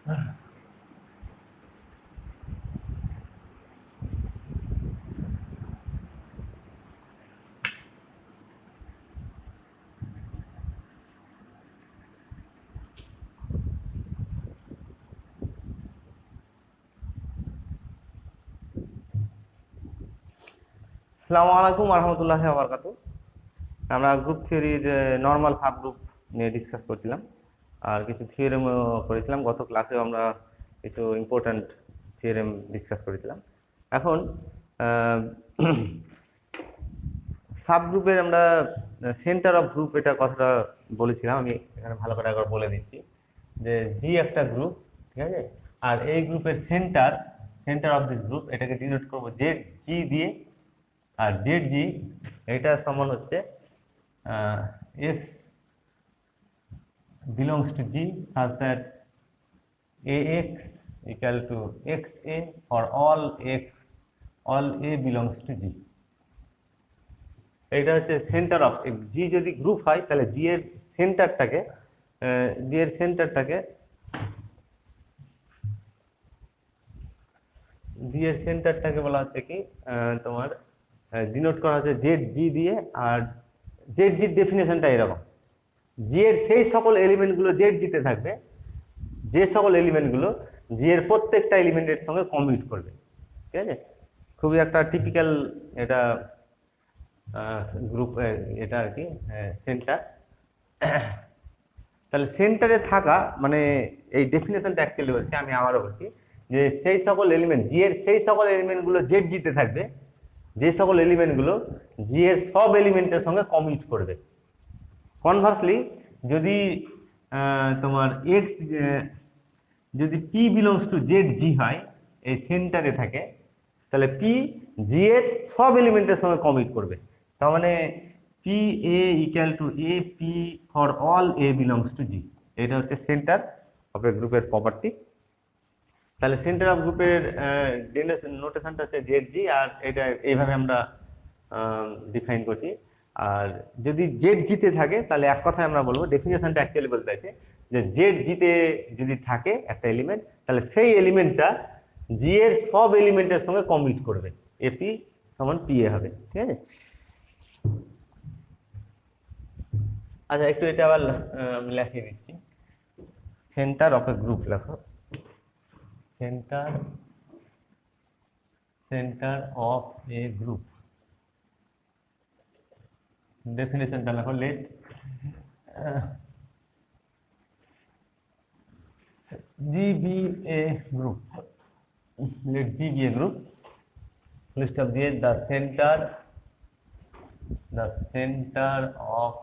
আসসালামু আলাইকুম রহমতুল্লাহি ওয়া বারাকাতুহু। আমরা গ্রুপ থিওরির নরমাল সাব গ্রুপ নিয়ে ডিসকাস করছিলাম, আর কিছু থিওরেমও করেছিলাম। গত ক্লাসেও আমরা কিছু ইম্পর্ট্যান্ট থিওরেম ডিসকাস করেছিলাম। এখন সাব গ্রুপের আমরা সেন্টার অফ গ্রুপ এটা কথাটা বলেছিলাম। আমি এখানে ভালো করে একবার বলে দিচ্ছি যে জি একটা গ্রুপ, ঠিক আছে, আর এই গ্রুপের সেন্টার অফ দিস গ্রুপ এটাকে ডিনোট করবো জেড জি দিয়ে। আর জেড জি এটা সমান হচ্ছে x belongs to G such that AX equal to XA for all A belongs to G। এটা হচ্ছে সেন্টার অফ জি। যদি গ্রুপ হয় তাহলে জি এর সেন্টারটাকে বলা হচ্ছে কি তোমার ডিনোট করা হচ্ছে জেড জি দিয়ে। আর জেড জির ডেফিনেশনটা এরকম, জি এর সেই সকল এলিমেন্টগুলো জেড জিতে থাকবে যে সকল এলিমেন্টগুলো জি এর প্রত্যেকটা এলিমেন্টের সঙ্গে কমিউট করবে, ঠিক আছে। খুবই একটা টিপিক্যাল এটা গ্রুপ, এটা আর কি সেন্টার। তাহলে সেন্টারে থাকা মানে এই ডেফিনেশনটা অ্যাকচুয়ালি বলছি, আমি আবারও বলছি যে সেই সকল এলিমেন্ট জি এর সেই সকল এলিমেন্টগুলো জেড জিতে থাকবে যে সকল এলিমেন্টগুলো জি এর সব এলিমেন্টের সঙ্গে কমিউট করবে। কনভার্সলি যদি তোমার এক্স যদি পি বিলংস টু জেড জি হয়, এই সেন্টারে থাকে, তাহলে পি জি এর সব এলিমেন্টের সঙ্গে কমিট করবে। তার মানে p a equal to a p for all a belongs to G. এটা হচ্ছে সেন্টার অফ এ গ্রুপের প্রপার্টি। তাহলে সেন্টার অফ গ্রুপের নোটেশনটা হচ্ছে জেড জি, আর এটা এইভাবে আমরা ডিফাইন করছি। আর যদি জেড জিতে থাকে তাহলে এক কথায় আমরা বলবো, ডেফিনেশনটা অ্যাকচুয়ালি বলতে চাইছে যে জেড জিতে যদি থাকে একটা এলিমেন্ট, তাহলে সেই এলিমেন্টটা জি এর সব এলিমেন্টের সঙ্গে কমিট করবে, এপি সমান পি এ হবে, ঠিক আছে। আচ্ছা, একটু এটা আবার আমি লিখে দিচ্ছি। সেন্টার অফ এ গ্রুপ লেখো, সেন্টার অফ এ গ্রুপ। ডেফিনেশনটা লেখো, late G be a group. Let G be a group. List of the center of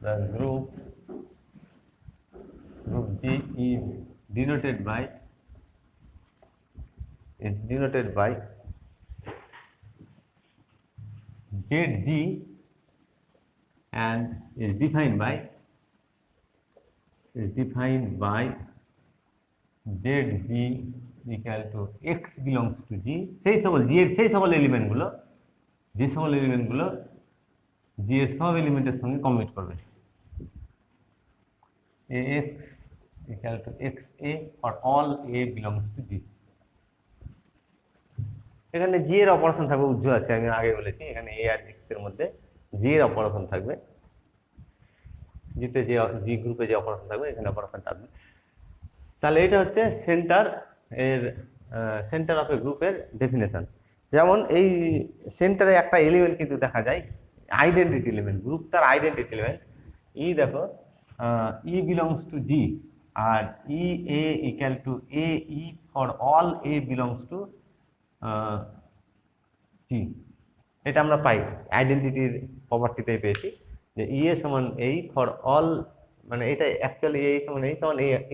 the group G is denoted by ZG and is defined by ZG equal to X belongs to G। সেই সকল জি এর সেই সকল এলিমেন্টগুলো জি এর সব এলিমেন্টের সঙ্গে commute করবে। AX equal to XA for all A belongs to G। এখানে জি এর অপারেশন থাকবে, উজ্জ্ব আছে, আমি আগে বলেছি এখানে এ আর এক্স এর মধ্যে জি এর অপারেশন থাকবে। জিতে যে জি গ্রুপে যে অপারেশন থাকবে এখানে অপারেশন থাকবে। তাহলে এটা হচ্ছে সেন্টার অফ এ গ্রুপের ডেফিনেশন। যেমন এই সেন্টারে একটা এলিমেন্ট কিন্তু দেখা যায় আইডেন্টিটি এলিমেন্ট, গ্রুপটার আইডেন্টিটি এলিমেন্ট। ই দেখো ই বিলংস টু জি, আর e a equal to a e for all a belongs to G. এটা আমরা পাই আইডেন্টিটির প্রপার্টিতে পেয়েছি যে ই এ সমান এই ফর অল, মানে এটা অ্যাকচুয়ালি এ সমান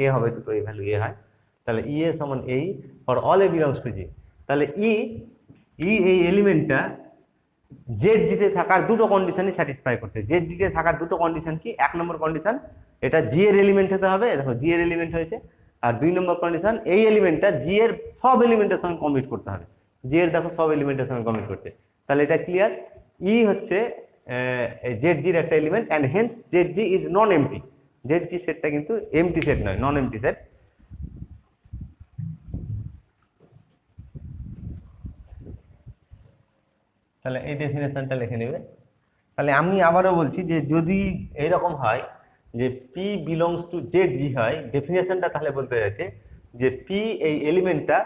এ হবে, দুটো এই ভ্যালু এ হয়। তাহলে ই এ সমান এই for all a belongs to G. তাহলে ই এই এলিমেন্টটা জেড জিতে থাকার দুটো কন্ডিশনই স্যাটিসফাই করছে। জেড জিতে থাকার দুটো কন্ডিশন কি? এক নম্বর কন্ডিশন, এটা জি এর এলিমেন্ট হতে হবে, দেখো জি এর এলিমেন্ট হয়েছে। আর দুই নম্বর কন্ডিশন, এই এলিমেন্টটা জি এর সব এলিমেন্টের সঙ্গে কমিট করতে হবে। জি এর দেখো সব এলিমেন্টের সঙ্গে কমিট করছে। তাহলে এটা ক্লিয়ার, ই হচ্ছে জেড জির একটা element, and hence Z G is non empty. Z G সেটটা কিন্তু এমটি সেট নয়, নন এমটি সেট। তাহলে এই ডেফিনেশনটা লিখে নেবে। তাহলে আমি আবারও বলছি যে যদি এইরকম হয় যে পি বিলংস টু জেড জি হয়, ডেফিনেশনটা তাহলে বলতে যাচ্ছে যে পি এই এলিমেন্টটা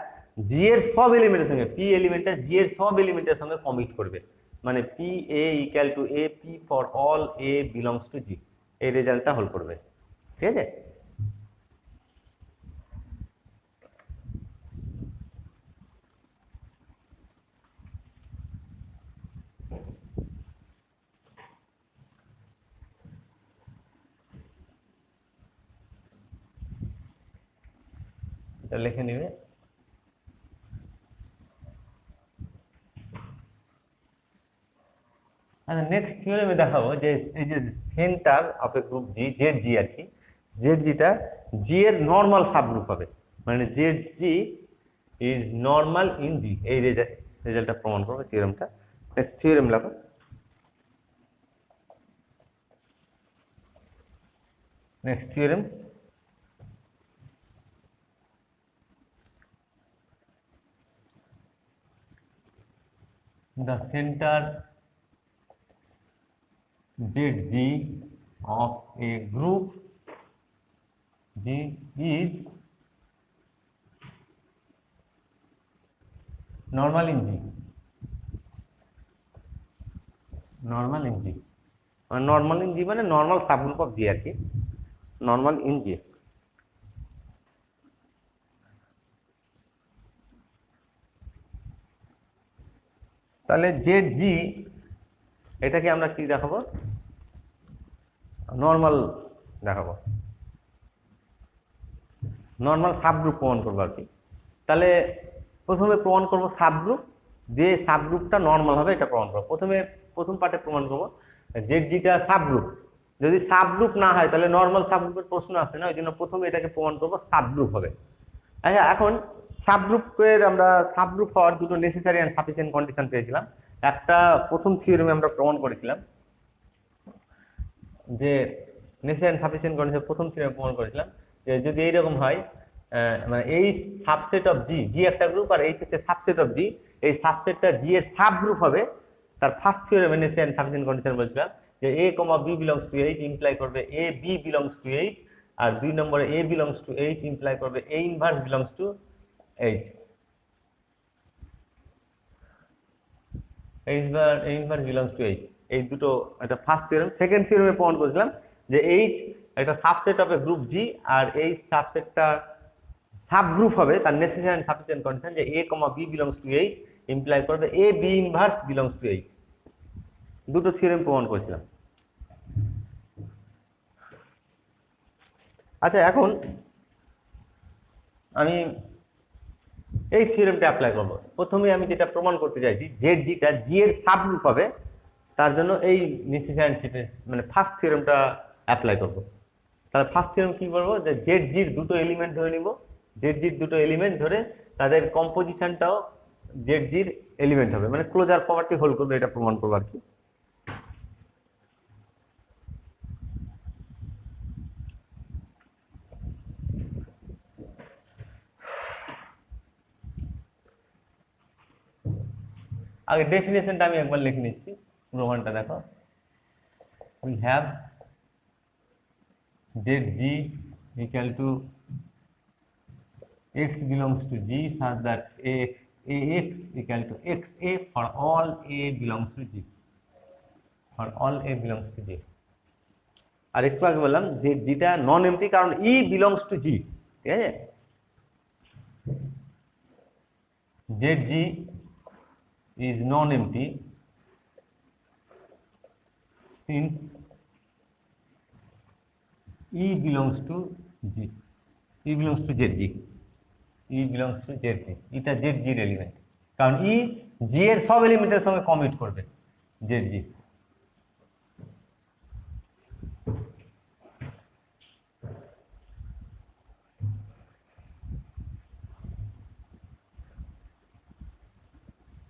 জি এর সব এলিমেন্টের সঙ্গে, পি এলিমেন্টটা জি এর সব এলিমেন্টের সঙ্গে কমিট করবে, মানে p a equal to a p for all a belongs to G, এই রেজাল্টটা হোল্ড করবে। ঠিক আছে? এটা লিখে নিবে। আচ্ছা, নেক্সট থিওরেমে দেখাবো যে এই যে centre of a group G, Z G আর কি, জেড জিটা জি এর নর্মাল সাবগ্রুপ হবে, মানে Z G is normal in G, এই রেজাল্টটা প্রমাণ করবে থিওরেমটা। নেক্সট থিওরেম লেখো। Next theorem, the center ZG of a group G is normal in G. Normal in G. Normal in G মানে normal subgroup of G আর কি, normal in G। তাহলে Z জি এটাকে আমরা কি দেখাবো, নর্মাল দেখাবো, নর্মাল সাবগ্রুপ প্রমাণ করবো আর কি। তাহলে প্রথমে প্রমাণ করবো সাবগ্রুপ, যে সাবগ্রুপটা নর্মাল হবে এটা প্রমাণ করবো। প্রথম পার্টে প্রমাণ করবো জেড জিটা সাবগ্রুপ, যদি সাবগ্রুপ না হয় তাহলে নর্মাল সাবগ্রুপের প্রশ্ন আসে না, ওই জন্য প্রথমে এটাকে প্রমাণ করবো সাবগ্রুপ হবে। আচ্ছা, এখন সাবগ্রুপের আমরা সাবগ্রুপ হওয়ার দুটো নেসেসারি অ্যান্ড সাফিসিয়েন্ট কন্ডিশন পেয়েছিলাম। একটা প্রথম থিওরেমে আমরা প্রমাণ করেছিলাম যে নেসেসারি অ্যান্ড সাফিসিয়েন্ট কন্ডিশন, প্রথম থিওরেমে প্রমাণ করেছিলাম যে যদি এইরকম হয়, মানে এই সাবসেট অফ জি, জি একটা গ্রুপ আর এই হচ্ছে সাবসেট অফ জি, এই সাবসেটটা জি এর সাবগ্রুপ হবে। তার ফার্স্ট থিওরেমে নেসেসারি অ্যান্ড সাফিসিয়েন্ট কন্ডিশন বলছিলাম যে a comma b belongs to H imply করবে a b belongs to H, আর 2 নম্বরে a belongs to H imply করবে a inverse belongs to H, a inverse belongs to H. এই দুটো একটা first theorem. Second থিওরেমে প্রমাণ করেছিলাম যে এইচ একটা সাবসেট অফ এ গ্রুপ জি, আর এই সাবসেটটা সাবগ্রুপ হবে, তার নেসেসারি অ্যান্ড সাফিসিয়েন্ট কন্ডিশন যে a comma b belongs to H imply করবে a B inverse belongs to H. দুটো থিওরেম প্রমাণ করেছিলাম। আচ্ছা, এখন আমি এই থিওরেমটা অ্যাপ্লাই করব। প্রথমে আমি যেটা প্রমাণ করতে চাইছি জেড জিটা জি এর সাবগ্রুপ হবে, তার জন্য এই নেসেসারি মানে ফার্স্ট থিওরেমটা অ্যাপ্লাই করব। তাহলে ফার্স্ট থিওরেম কি করবো, যে জেড জির দুটো এলিমেন্ট ধরে নিব, জেড জির দুটো এলিমেন্ট ধরে তাদের কম্পোজিশনটাও জেড জির এলিমেন্ট হবে, মানে ক্লোজার প্রপার্টি হোল্ড করবে, এটা প্রমাণ করবো আর কি। আগে ডেফিনেশনটা আমি একবার লিখে নিচ্ছি, প্রমাণটা দেখো। We have Z G equal two x belongs to G such that ax equal to xa for all a belongs to G, for all a belongs to G। আর একটু আগে বললাম যে জিটা নন এমটি, কারণ ই বিলংস টু জি, ঠিক আছে। Z G is non-empty since E belongs to G, E belongs to ZG, E belongs to ZG, এটা ZG এর element, কারণ E G এর সব এলিমেন্টের সঙ্গে কমিট করবে ZG।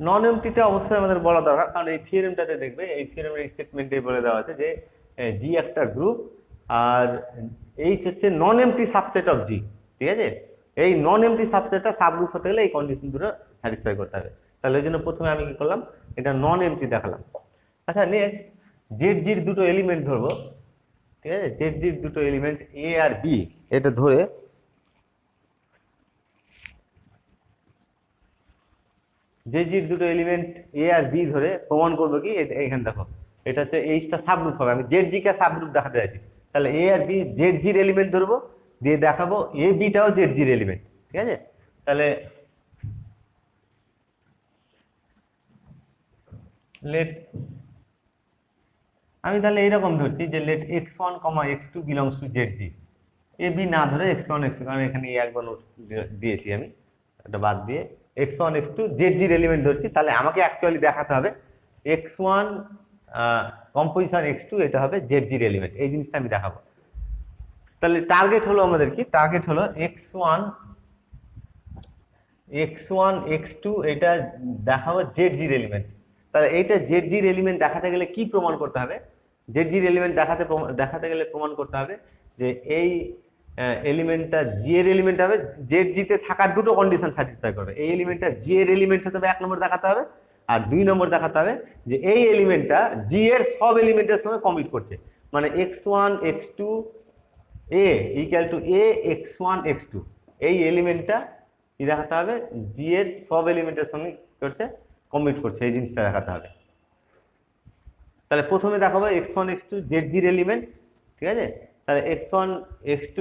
নন এমটিটা অবশ্যই আমাদের বলা দরকার, কারণ এই থিওরেমটাতে দেখবে, এই থিওরেমের স্টেটমেন্টে বলে দেওয়া আছে যে জি একটা গ্রুপ আর এইচ হচ্ছে নন এমটি সাবসেট অফ জি, ঠিক আছে। এই নন এমটি সাবসেটটা সাবগ্রুপ হতে গেলে এই কন্ডিশন দুটো স্যাটিসফাই করতে হবে। তাহলে ওই জন্য প্রথমে আমি কি করলাম, এটা নন এমটি দেখালাম। আচ্ছা নেক্সট জেড জির দুটো এলিমেন্ট ধরবো, ঠিক আছে, জেড জির দুটো এলিমেন্ট এ আর বি, এটা ধরে জেড জির দুটো এলিমেন্ট এ আর বি ধরে প্রমাণ করবো কি, এইখানে দেখো এটা হচ্ছে এইচটা সাবগ্রুপ হবে, আমি জেড জি কে সাবগ্রুপ দেখাতে চাইছি। তাহলে এ আর বি জেড জির এলিমেন্ট ধরবো, দিয়ে দেখাবো এ বিটাও জেড জির এলিমেন্ট, ঠিক আছে। তাহলে লেট আমি তাহলে এইরকম ধরছি যে let x1, x2 belongs to Z G, A B না ধরে x1 x2, কারণ এখানে একবার নোট দিয়েছি আমি, এটা বাদ দিয়ে x1 x2 জেড জির এলিমেন্ট ধরছি। তাহলে আমাকে অ্যাকচুয়ালি দেখাতে হবে x1 কম্পোজিশন x2 এটা হবে জেড জির এলিমেন্ট, এই জিনিসটা আমি দেখাবো। তাহলে টার্গেট হলো আমাদের কি, টার্গেট হলো x1 x2 এটা দেখাবো জেড জির এলিমেন্ট। তাহলে এইটা জেড জির এলিমেন্ট দেখাতে গেলে কি প্রমাণ করতে হবে, জেড জির এলিমেন্ট দেখাতে গেলে প্রমাণ করতে হবে যে এই এলিমেন্টটা জি এর এলিমেন্ট হবে, জেড জিতে থাকার দুটো কন্ডিশন স্যাটিসফাই করবে। এই এলিমেন্টটা জি এর এলিমেন্ট হতে হবে 1 নম্বর দেখাতে হবে, আর 2 নম্বর দেখাতে হবে যে এই এলিমেন্টটা জি এর সব এলিমেন্টের সঙ্গে কমিট করছে, মানে x1 x2 A equal to A x1 x2, এই এলিমেন্টটা কি দেখাতে হবে, জি এর সব এলিমেন্টের সঙ্গে করছে কমিট করছে, এই জিনিসটা দেখাতে হবে। তাহলে প্রথমে দেখাবো x1 x2 জেড জির এলিমেন্ট, ঠিক আছে। তাহলে x1 x2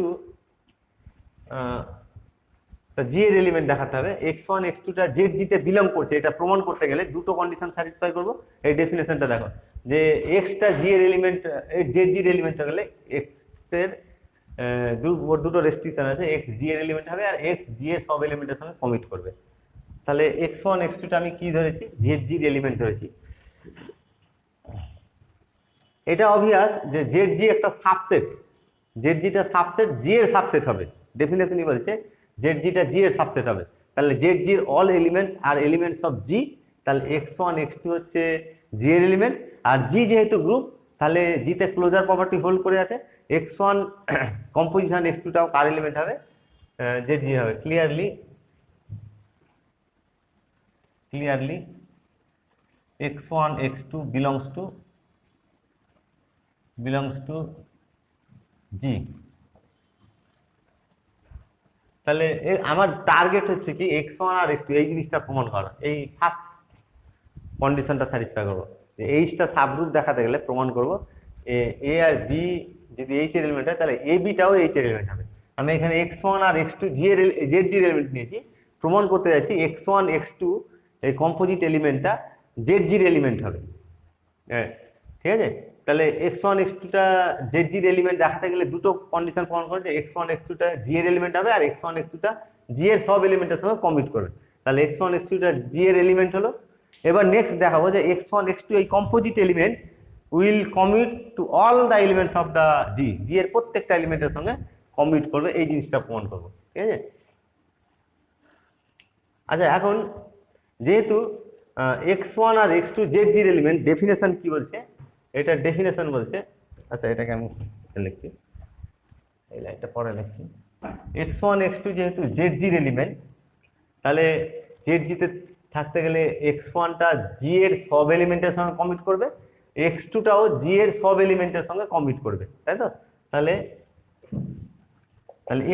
জি এর এলিমেন্ট দেখাতে হবে, x1 x2 টা জেড জিতে বিলং করছে, এটা প্রমাণ করতে গেলে দুটো কন্ডিশন স্যাটিসফাই করব। এই ডেফিনেশনটা দেখো যে x টা জি এর এলিমেন্ট, জেড জির এলিমেন্ট হয়ে গেলে x এর দুটো রেস্ট্রিকশন আছে, x জি এর এলিমেন্ট হবে আর x জি এর সব এলিমেন্টের সঙ্গে কমিট করবে। তাহলে x1 x2 টা আমি কি ধরেছি, জেড জির এলিমেন্ট ধরেছি। এটা অবভিয়াস যে জেড জি একটা সাবসেট, জেড জিটা সাবসেট জি এর সাবসেট হবে, ডেফিনেশনই বলছে জেড জিটা জি এর সাবসেট হবে। তাহলে জেড জির অল এলিমেন্টস আর এলিমেন্টস অফ জি, তাহলে x1 x2 হচ্ছে জি এর এলিমেন্ট, আর জি যেহেতু গ্রুপ তাহলে জিতে ক্লোজার প্রপার্টি হোল্ড করে আছে, x1 কম্পোজিশন x2 টাও কার এলিমেন্ট হবে, জেড জি হবে। Clearly x1 x2 belongs to জি। তাহলে আমার টার্গেট হচ্ছে কি x1 আর x2 এই জিনিসটা প্রমাণ করা, এই ফার্স্ট কন্ডিশনটা স্যাটিসফাই করবো। এইচটা সাবগ্রুপ দেখাতে গেলে প্রমাণ করব এ আর বি যদি এইচ এর এলিমেন্ট হয় তাহলে এ বিটাও এইচ এর এলিমেন্ট হবে। আমি এখানে x1 আর x2 জেড জির এলিমেন্ট নিয়েছি, প্রমাণ করতে যাচ্ছি x1 x2 এই কম্পোজিট এলিমেন্টটা জেড জির এলিমেন্ট হবে, ঠিক আছে। তাহলে x1 x2 টা জেড জির এলিমেন্ট দেখাতে গেলে দুটো কন্ডিশন প্রমাণ করে যে x1 x2 টা জি এর এলিমেন্ট হবে আর x1 x2 টা জি এর সব এলিমেন্টের সঙ্গে কমিট করবে। তাহলে x1 x2 টা জি এর এলিমেন্ট হলো। এবার নেক্সট দেখাবো যে x1 x2 এই composite element will commit to all the elements of the G, G এর প্রত্যেকটা এলিমেন্টের সঙ্গে কমিট করবে, এই জিনিসটা প্রমাণ করবো, ঠিক আছে। আচ্ছা এখন যেহেতু x1 আর x2 জেড জির এলিমেন্ট, ডেফিনেশন কি বলছে, এটা ডেফিনেশন বলছে, আচ্ছা এটাকে আমি লিখছি, এই লাইনটা পরে লিখছি। x1 x2 যেহেতু জেড জির এলিমেন্ট, তাহলে জেড জিতে থাকতে গেলে x1 টা জি এর সব এলিমেন্টের সঙ্গে কমিট করবে, x2 টাও জি এর সব এলিমেন্টের সঙ্গে কমিট করবে, তাই তো। তাহলে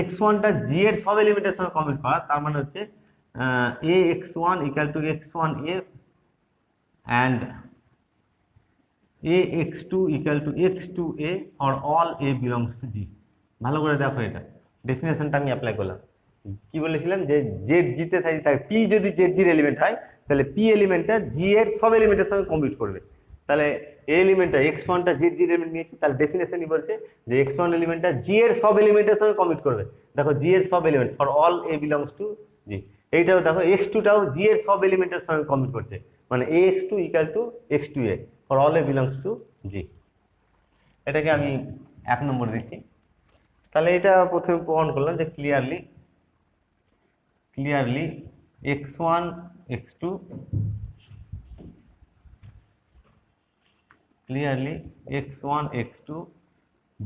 x1 টা জি এর সব এলিমেন্টের সঙ্গে কমিট করা, তার মানে হচ্ছে ax1 equal to x1a and ax2 equal to x2a or all a belongs to g। ভালো করে দেখো, এটা ডেফিনেশনটা আমি অ্যাপ্লাই করলাম। কি বলেছিলাম যে জেড জিতে থাকে পি যদি জেড জির এলিমেন্ট হয় তাহলে পি এলিমেন্টটা জি এর সব এলিমেন্টের সঙ্গে কমিট করবে। তাহলে এই এলিমেন্টটা x1 টা জেড জির এলিমেন্ট নিয়েছি, তাহলে ডেফিনেশনই বলছে যে x1 এলিমেন্টটা জি এর সব এলিমেন্টের সঙ্গে কমিট করবে। দেখো জি এর সব element for all a belongs to G, এইটাও দেখো x2 টাও জি এর সব এলিমেন্টের সঙ্গে কমিট করছে, মানে ax2 equal to x2a for all a belongs to G. এটাকে আমি 1 নম্বর দিচ্ছি। তাহলে এটা প্রথমে প্রমাণ করলাম যে clearly x1 x2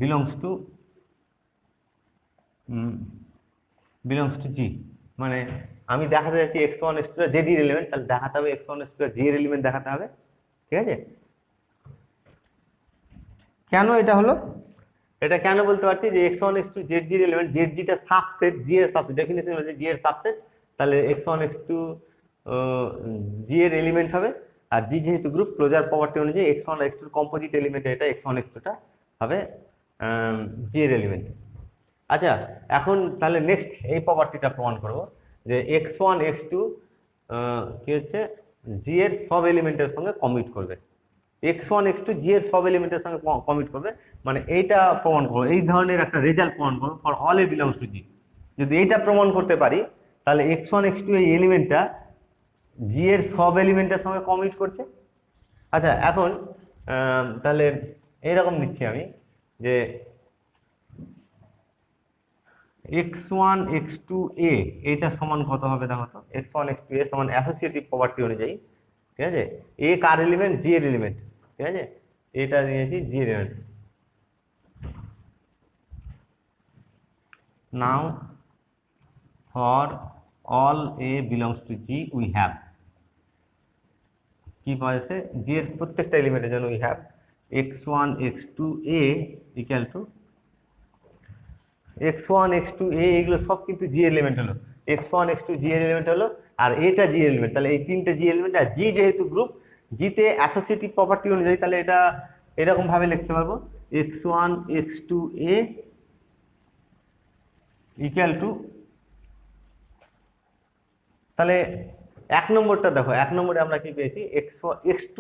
belongs to G, মানে আমি দেখাতে যাচ্ছি x1 x2 জেড এর এলিমেন্ট, তাহলে দেখাতে হবে x1 x2 জি এর এলিমেন্ট দেখাতে হবে, ঠিক আছে? কেন এটা হলো, এটা কেন বলতে পারছি যে x1 x2 জেড জি এর এলিমেন্ট, জেড জিটা সাবসেট, জি এর সাবসেট, ডেফিনিশন হচ্ছে জি এর সাবসেট, তাহলে x1 x2 জি এর এলিমেন্ট হবে। আর জি যেহেতু গ্রুপ, ক্লোজার প্রপার্টি অনুযায়ী x1 x2 কম্পোজিট এলিমেন্ট, এটা x1 x2 টা হবে জি এর এলিমেন্ট। আচ্ছা, এখন তাহলে নেক্সট এই প্রপার্টিটা প্রমাণ করব যে x1 x2 কি হচ্ছে জি এর সব এলিমেন্টের সঙ্গে কমিট করবে, x1 x2 জি এর সব এলিমেন্টের সঙ্গে কমিট করবে, মানে এইটা প্রমাণ করবো, এই ধরনের একটা রেজাল্ট প্রমাণ করবো for all a belongs to G. যদি এইটা প্রমাণ করতে পারি তাহলে x1 x2 এই এলিমেন্টটা জি এর সব এলিমেন্টের সঙ্গে কমিট করছে। আচ্ছা, এখন তাহলে এইরকম নিচ্ছি আমি যে x1 x2 a এটা সমান কত হবে দেখো তো, x1 x2 a সমান অ্যাসোসিয়েটিভ প্রপার্টি অনুযায়ী, ঠিক আছে, a কার এলিমেন্ট, জি এর এলিমেন্ট, ঠিক আছে, এটা নিয়েছি জি এর element. Now for all a belongs to g we have, কি পাওয়া যাচ্ছে, জি এর প্রত্যেকটা এলিমেন্টের জন্য we have x1 x2 a equal to x1 x2 a, এগুলো সব কিন্তু জি এলিমেন্ট হলো, x1 x2 জি এলিমেন্ট হলো, আর এটা জি এলিমেন্ট, তাহলে এই তিনটে জি এলিমেন্ট, আর জি যেহেতু গ্রুপ, জিতে অ্যাসোসিয়েটিভ প্রপার্টি অনুযায়ী, তাহলে এটা এরকম ভাবে লিখতে পারবো x1 x2 a equal two, তাহলে এক নম্বরটা দেখো, এক নম্বরে আমরা কি পেয়েছি, x2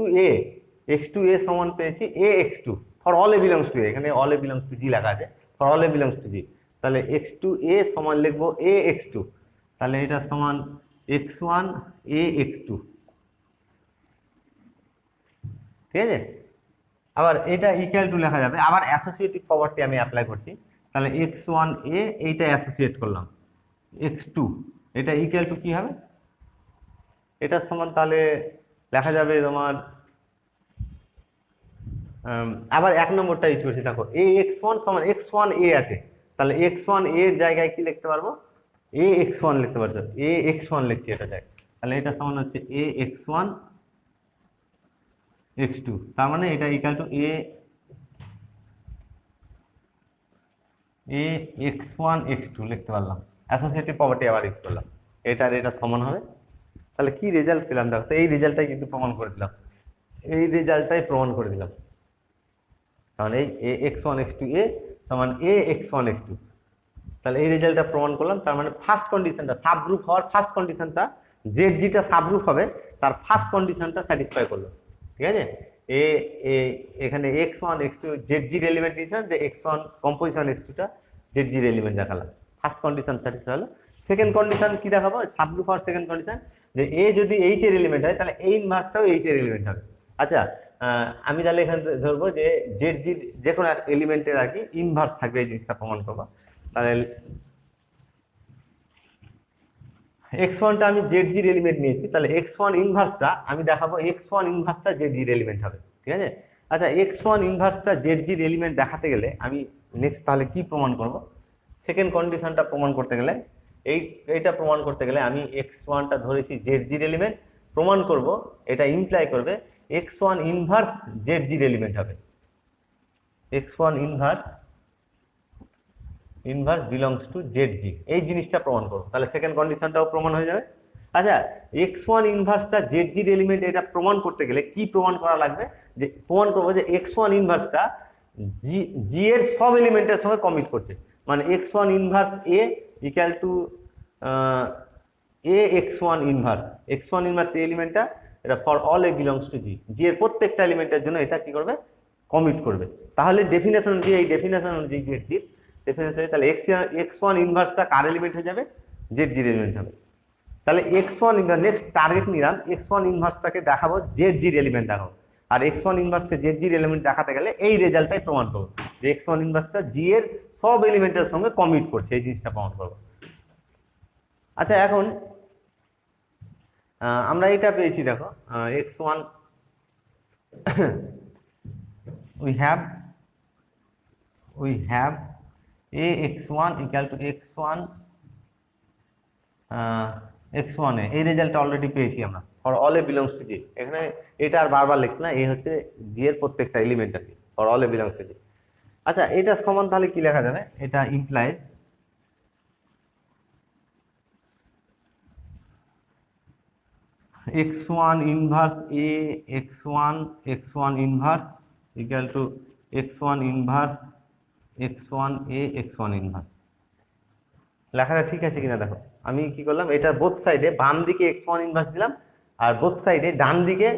a সমান পেয়েছি a x2 for all a belongs to, এখানে all a belongs to G লেখা আছে, for all a belongs to G, তাহলে x2 a সমান লিখবো a x2, তাহলে এটা সমান x1 a x2, ঠিক আছে? আবার এটা ইকুয়াল টু লেখা যাবে, আবার অ্যাসোসিয়েটিভ প্রপার্টি আমি অ্যাপ্লাই করছি, তাহলে x1 a এইটা অ্যাসোসিয়েট করলাম, x2 এটা ইকুয়াল টু কি হবে, এটার সমান তাহলে লেখা যাবে তোমার আবার এক নম্বরটা ইউজ করছি, দেখো a x1 সমান x1 a আছে, তাহলে x1 a এর জায়গায় কি লিখতে পারবো, a x1 লিখতে পারছো, a x1 লিখছি এটা জায়গায়, তাহলে এটা সমান হচ্ছে a x1 x2, তার মানে এটা equal to a x1 x2 লিখতে পারলাম, অ্যাসোসিয়েটিভ প্রপার্টি আবার ইউজ করলাম, এটার এটা সমান হবে। তাহলে কি রেজাল্ট পেলাম দেখো তো, এই রেজাল্টটাই কিন্তু প্রমাণ করে দিলাম, এই রেজাল্টটাই প্রমাণ করে দিলাম, কারণ এই x1 x2 a সমান a x1 x2, তাহলে এই রেজাল্টটা প্রমাণ করলাম, তার মানে ফার্স্ট কন্ডিশনটা, সাবগ্রুপ হওয়ার ফার্স্ট কন্ডিশনটা, জেড জিটা সাবগ্রুপ হবে তার ফার্স্ট কন্ডিশনটা স্যাটিসফাই করলো, ঠিক আছে? এখানে x1 x2 জেড জির এলিমেন্ট নিয়েছিলাম, যে x1 কম্পোজিশন x2 টা জেড জির এলিমেন্ট দেখালাম, ফার্স্ট কন্ডিশন স্যাটিসফাই হলো। সেকেন্ড কন্ডিশন কি দেখাবো, সাবগ্রুপ হওয়ার সেকেন্ড কন্ডিশন, যে এ যদি এইচ এর এলিমেন্ট হয় তাহলে এই ইনভার্সটাও এইচ এর এলিমেন্ট হবে। আচ্ছা, আমি তাহলে এখানে ধরবো যে জেড জির যে কোনো এলিমেন্টের আর কি ইনভার্স থাকবে, এই জিনিসটা প্রমাণ করবো। তাহলে x1টা আমি জেড জির এলিমেন্ট নিয়েছি, তাহলে x1 ইনভার্সটা আমি দেখাবো, x1 ইনভার্সটা জেড জির এলিমেন্ট হবে, ঠিক আছে? আচ্ছা, x1 ইনভার্সটা জেড জির এলিমেন্ট দেখাতে গেলে আমি নেক্সট তাহলে কি প্রমাণ করব, সেকেন্ড কন্ডিশনটা প্রমাণ করতে গেলে, এইটা প্রমাণ করতে গেলে আমি x1টা ধরেছি জেড জির এলিমেন্ট, প্রমাণ করব এটা ইমপ্লাই করবে x1 ইনভার্স জেড জির এলিমেন্ট হবে, x1 inverse belongs to Z G, এই জিনিসটা প্রমাণ করবো, তাহলে সেকেন্ড কন্ডিশনটাও প্রমাণ হয়ে যাবে। আচ্ছা, x1 ইনভার্সটা জেড জির এলিমেন্ট, এটা প্রমাণ করতে গেলে কি প্রমাণ করা লাগবে, যে প্রমাণ করবো যে x1 ইনভার্সটা জি এর সব এলিমেন্টের সঙ্গে কমিট করছে, মানে x1 inverse a equal to a x1 inverse, x1 inverse এলিমেন্টটা এটা for all a belongs to G, G এর প্রত্যেকটা এলিমেন্টের জন্য এটা কি করবে, কমিট করবে। তাহলে ডেফিনেশন অনুযায়ী, এই ডেফিনেশন অনুযায়ী জেড জির ডেফিনেশন, তাহলে x1 ইনভার্সটা কার এলিমেন্ট হয়ে যাবে, জেড জির এলিমেন্ট হবে। তাহলে x1 ইনভার্স, নেক্সট টার্গেট নিলাম x1 ইনভার্সটাকে দেখাবো জেড জির এলিমেন্ট দেখাবো, আর x1 ইনভার্সকে জেড জির এলিমেন্ট দেখাতে গেলে এই রেজাল্টটাই প্রমাণ করবো, যে x1 ইনভার্সটা জি এর সব এলিমেন্টের সঙ্গে কমিট করছে, এই জিনিসটা প্রমাণ করবো। আচ্ছা, এখন আমরা এটা পেয়েছি, দেখো x1 we have a x1 equal to x1 x ওয়ানে এই রেজাল্টটা অলরেডি পেয়েছি আমরা for all a belongs to G. এখানে এটা আর বারবার লিখছি না, এই হচ্ছে জি এর প্রত্যেকটা এলিমেন্ট আছে for all a belongs to G. আচ্ছা এটা সমান তাহলে কি লেখা যাবে, এটা implies x1 inverse a x1 inverse equal to x1 inverse x1 a x1 inverse. লেখাটা ঠিক আছে কিনা দেখো, আমি কি করলাম, এটা বোথ সাইডে বাম দিকে x1 ইনভার্স দিলাম আর বোথ সাইডে ডান দিকে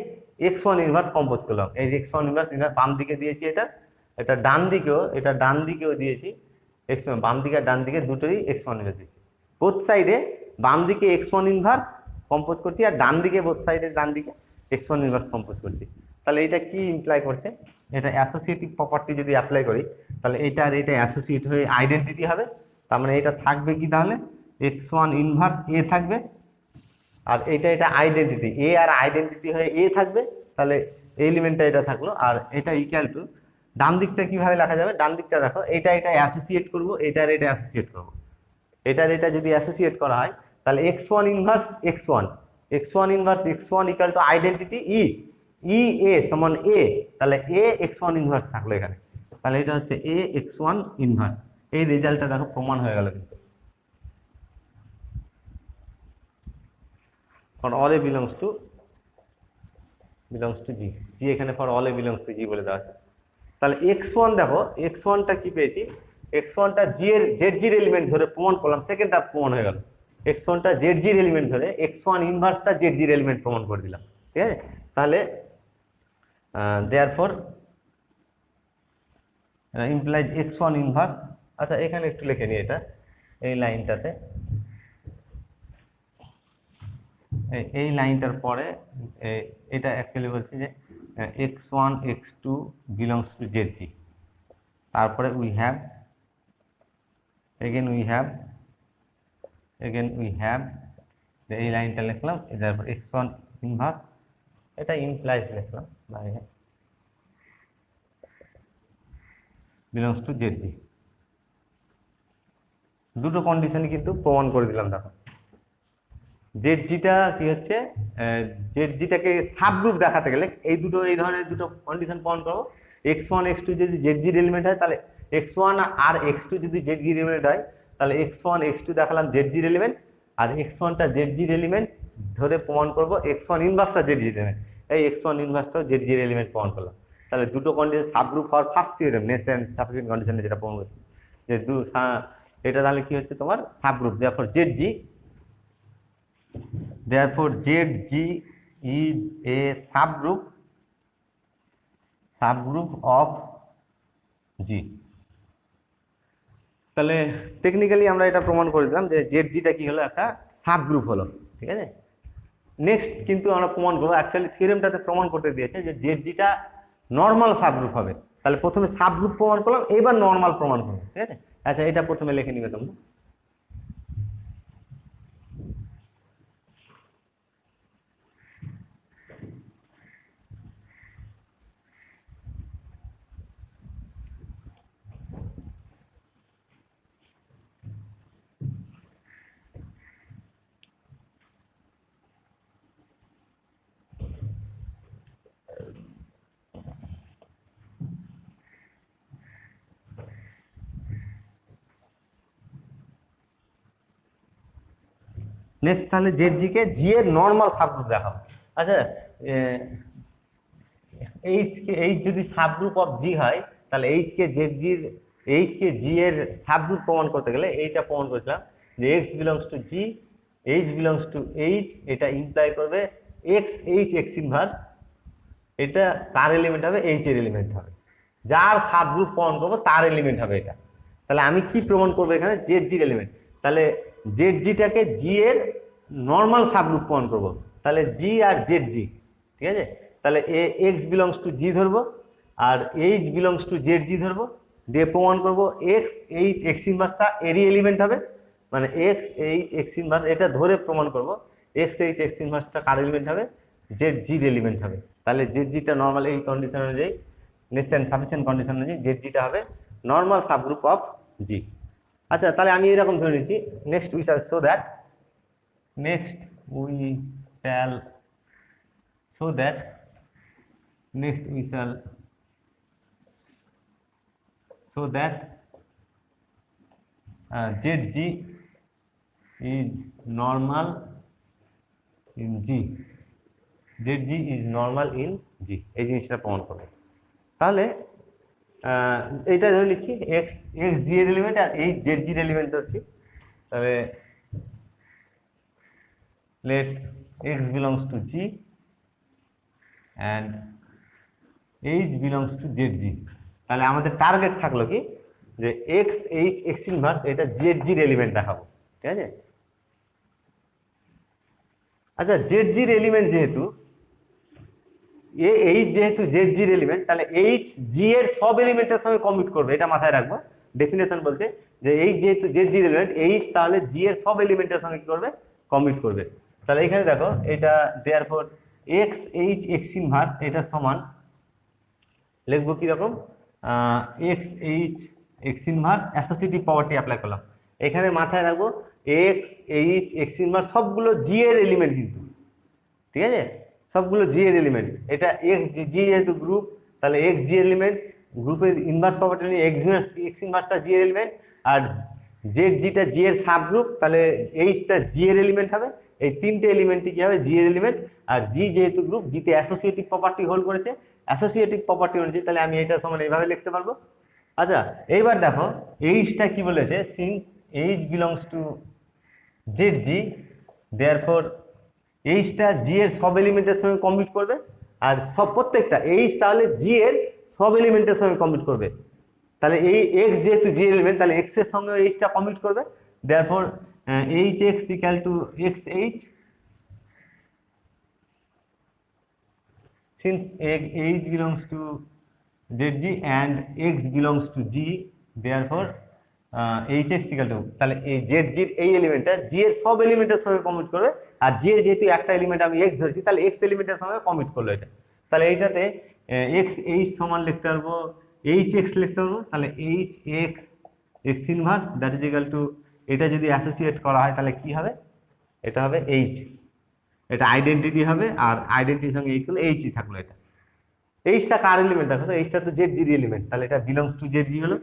x1 ইনভার্স কম্পোজ করলাম। এই x1 ইনভার্স বাম দিকে দিয়েছি, এটা ডান দিকেও দিয়েছি x1, বাম দিকে আর ডান দিকে দুটোই x1 ইনভার্স দিয়েছি। বোথ সাইডে বাম দিকে x1 ইনভার্স কম্পোজ করছি আর ডান দিকে বোথ সাইডে ডান দিকে x1 ইনভার্স কম্পোজ করছি। তাহলে এটা কি ইমপ্লাই করছে, এটা অ্যাসোসিয়েটিভ প্রপার্টি যদি অ্যাপ্লাই করি তাহলে এটা আর এটা অ্যাসোসিয়েট হয়ে আইডেন্টিটি হবে। তার মানে এটা থাকবে কি তাহলে x1 ইনভার্স এ থাকবে আর এটা আইডেন্টিটি এ আর আইডেন্টিটি হয়ে এ থাকবে, তাহলে এলিমেন্টটা এটা থাকলো। আর এটা ইকুয়াল টু ডান দিকটা কিভাবে লেখা যাবে, ডান দিকটা দেখো এটা অ্যাসোসিয়েট করব, এটা অ্যাসোসিয়েট করব। এটা যদি অ্যাসোসিয়েট করা হয় তাহলে x1 inverse x1 inverse x1 equal to identity e a সমান এ, তাহলে এ x1 ইনভার্স থাকলো এখানে, তাহলে এটা হচ্ছে এ x1 ইনভার্স। এই রেজাল্টটা দেখো প্রমাণ হয়ে গেল কিন্তু for all a belongs to G, G এখানে for all a belongs to G বলে দেওয়া আছে। তাহলে x1 দেখো x1টা কি পেয়েছি, x1টা জি এর জেড এলিমেন্ট ধরে প্রমাণ করলাম, সেকেন্ড ধাপ প্রমাণ হয়ে গেল। x1টা জেড এলিমেন্ট ধরে x1 ইনভার্সটা জেড এলিমেন্ট প্রমাণ করে দিলাম, ঠিক আছে। তাহলে দেয়ারফর ইমপ্লাইজ x1 ইনভার্স। আচ্ছা এখানে একটু লিখে নিই, এটা এই লাইনটাতে, এই লাইনটার পরে এটা অ্যাকচুয়ালি বলছি যে x1 x2 belongs two zg, তারপরে উই হ্যাভ এই লাইনটা লিখলাম, তারপর x1 ইনভার্স, এটা ইমপ্লাইজ লিখলাম বাইরে বিলংস টু zg। দুটো কন্ডিশনই কিন্তু প্রমাণ করে দিলাম। দেখো জেডজিটা কি হচ্ছে, জেডজিটাকে সাবগ্রুপ দেখাতে গেলে এই ধরনের দুটো কন্ডিশন প্রমাণ করবো। x1 x2 যদি জেডজির এলিমেন্ট হয় তাহলে x1 আর x2 যদি জেডজির এলিমেন্ট হয় তাহলে x1 x2 দেখালাম জেডজির এলিমেন্ট, আর x1টা জেডজির এলিমেন্ট ধরে প্রমাণ করবো x1 ইনভার্সটা জেডজির এলিমেন্ট, এই x1 ইনভার্সটাও জেডজির এলিমেন্ট প্রমাণ করলাম। তাহলে দুটো কন্ডিশন সাবগ্রুপ হওয়ার ফার্স্ট থিওরেম নেসেন সাফিসিয়েন্ট কন্ডিশনে যেটা প্রমাণ করছি যে এটা তাহলে কি হচ্ছে তোমার subgroup. therefore zg is a subgroup of g। তাহলে টেকনিক্যালি আমরা এটা প্রমাণ করে দিলাম যে zgটা কি হলো, একটা সাবগ্রুপ হলো, ঠিক আছে। নেক্সট কিন্তু আমরা প্রমাণ করবো, অ্যাকচুয়ালি থিওরেমটাতে প্রমাণ করতে দিয়েছে যে zgটা নর্মাল সাবগ্রুপ হবে। তাহলে প্রথমে সাবগ্রুপ প্রমাণ করলাম, এবার নর্মাল প্রমাণ করবো, ঠিক আছে। আচ্ছা এটা প্রথমে লিখে নিবে তোমরা। নেক্সট তাহলে জেডজি কে জি এর নর্মাল সাবগ্রুপ দেখাবো। আচ্ছা এইচ যদি সাবগ্রুপ অফ জি হয় তাহলে এইচ কে জি এর সাবগ্রুপ প্রমাণ করতে গেলে এইটা প্রমাণ করেছিলাম যে x belongs to G, H belongs to H, এটা ইমপ্লাই করবে এক্স ইনভার্স, এটা তার এলিমেন্ট হবে, এইচ এর এলিমেন্ট হবে, যার সাবগ্রুপ প্রমাণ করবো তার এলিমেন্ট হবে এটা। তাহলে আমি কি প্রমাণ করবো এখানে, জেড জির এলিমেন্ট, তাহলে জেড জিটাকে জি এর নর্মাল সাবগ্রুপ প্রমাণ করবো, তাহলে জি আর জেড জি, ঠিক আছে। তাহলে এক্স বিলংস টু জি ধরবো আর এইচ বিলংস টু জেড জি ধরবো, দিয়ে প্রমাণ করবো এক্স ইনভার্সটা এরই এলিমেন্ট হবে, মানে এক্স ইনভার্স এটা ধরে প্রমাণ করবো এক্স ইনভার্সটা কার এলিমেন্ট হবে, জেড জির এলিমেন্ট হবে। তাহলে জেড জিটা নর্মাল এই কন্ডিশন অনুযায়ী নেসেন সাফিসিয়েন্ট কন্ডিশন অনুযায়ী জেড জিটা হবে নর্মাল সাবগ্রুপ অফ জি। আচ্ছা তাহলে আমি এরকম ধরে নিচ্ছি, next we shall show that next we shall show that next we shall show that Zg is normal in G. Zg is normal in G, এই জিনিসটা প্রমাণ করবে। তাহলে এটা ধরে নিচ্ছি এক্স জি এর এলিমেন্ট আর এই জেড জি এর এলিমেন্ট ধরছি। তাহলে let x belongs to G and h belongs to Zg। তাহলে আমাদের টার্গেট থাকলো কি যে এক্স এইচ এক্স ইনভার্স এটা জেড জির এলিমেন্ট দেখাবো, ঠিক আছে। আচ্ছা জেড জির এলিমেন্ট যেহেতু এইচ যেহেতু জেড জির এলিমেন্ট, তাহলে এইচ জি এর সব এলিমেন্টের সঙ্গে কমিট করবে, এটা মাথায় রাখবো। ডেফিনেশন বলছে যে এইচ যেহেতু জেড জির এলিমেন্ট, এইচ তাহলে জি এর সব এলিমেন্টের সঙ্গে কি করবে, কমিট করবে। তাহলে এখানে দেখো এটা therefore x H x inverse এটা সমান লিখবো কি রকম, x H x inverse associative property apply করলাম। এখানে মাথায় রাখবো এক্স এইচ এক্স ইনভার্স সবগুলো জি এর এলিমেন্ট কিন্তু, ঠিক আছে, সবগুলো জি এর এলিমেন্ট। এটা এক্স জি যেহেতু গ্রুপ, তাহলে এক্স জি এলিমেন্ট, গ্রুপের ইনভার্স প্রপার্টি নিয়ে এক্স ইনভার্সটা জি এর এলিমেন্ট, আর জেড জিটা জি এর সাব গ্রুপ, তাহলে এইচটা জি এর এলিমেন্ট হবে। এই তিনটে এলিমেন্টই কি হবে, জি এর এলিমেন্ট। আর জি যেহেতু গ্রুপ, জিতে অ্যাসোসিয়েটিভ প্রপার্টি হোল্ড করেছে, অ্যাসোসিয়েটিভ প্রপার্টি অনুযায়ী তাহলে আমি এটা সমান এইভাবে লিখতে পারবো। আচ্ছা এইবার দেখো এইচটা কি বলেছে, since h belongs to Z G therefore এইচটা জি এর সব এলিমেন্টের সঙ্গে কমিট করবে, আর সব প্রত্যেকটা এইচ তাহলে জি এর সব এলিমেন্টের সঙ্গে কমিট করবে। তাহলে এই এক্স যেহেতু জি এলিমেন্ট, তাহলে এক্স এর সঙ্গে এইচটা কমিট করবে। Therefore H x equal to x H, since h belongs to Z G and x belongs to G, therefore H x equal two, তাহলে এই জেড জির এই এলিমেন্টটা জি এর সব এলিমেন্টের সঙ্গে কমিট করবে, আর জি এর যেহেতু একটা এলিমেন্ট আমি এক্স ধরেছি, তাহলে এক্স এলিমেন্টের সঙ্গে কমিট করলো এটা। তাহলে এইটাতে এক্স এইচ সমান লিখতে পারবো এইচ এক্স লিখতে পারবো। তাহলে H x x inverse that is equal to, এটা যদি অ্যাসোসিয়েট করা হয় তাহলে কি হবে, এটা হবে এইচ, এটা আইডেন্টিটি হবে, আর আইডেন্টিটির সঙ্গে এইচ হলো এইচই থাকলো। এটা এইচটা কার এলিমেন্ট দেখো তো, এইচটা তো জেড জির এলিমেন্ট, তাহলে এটা বিলংস টু জেড জি হলো।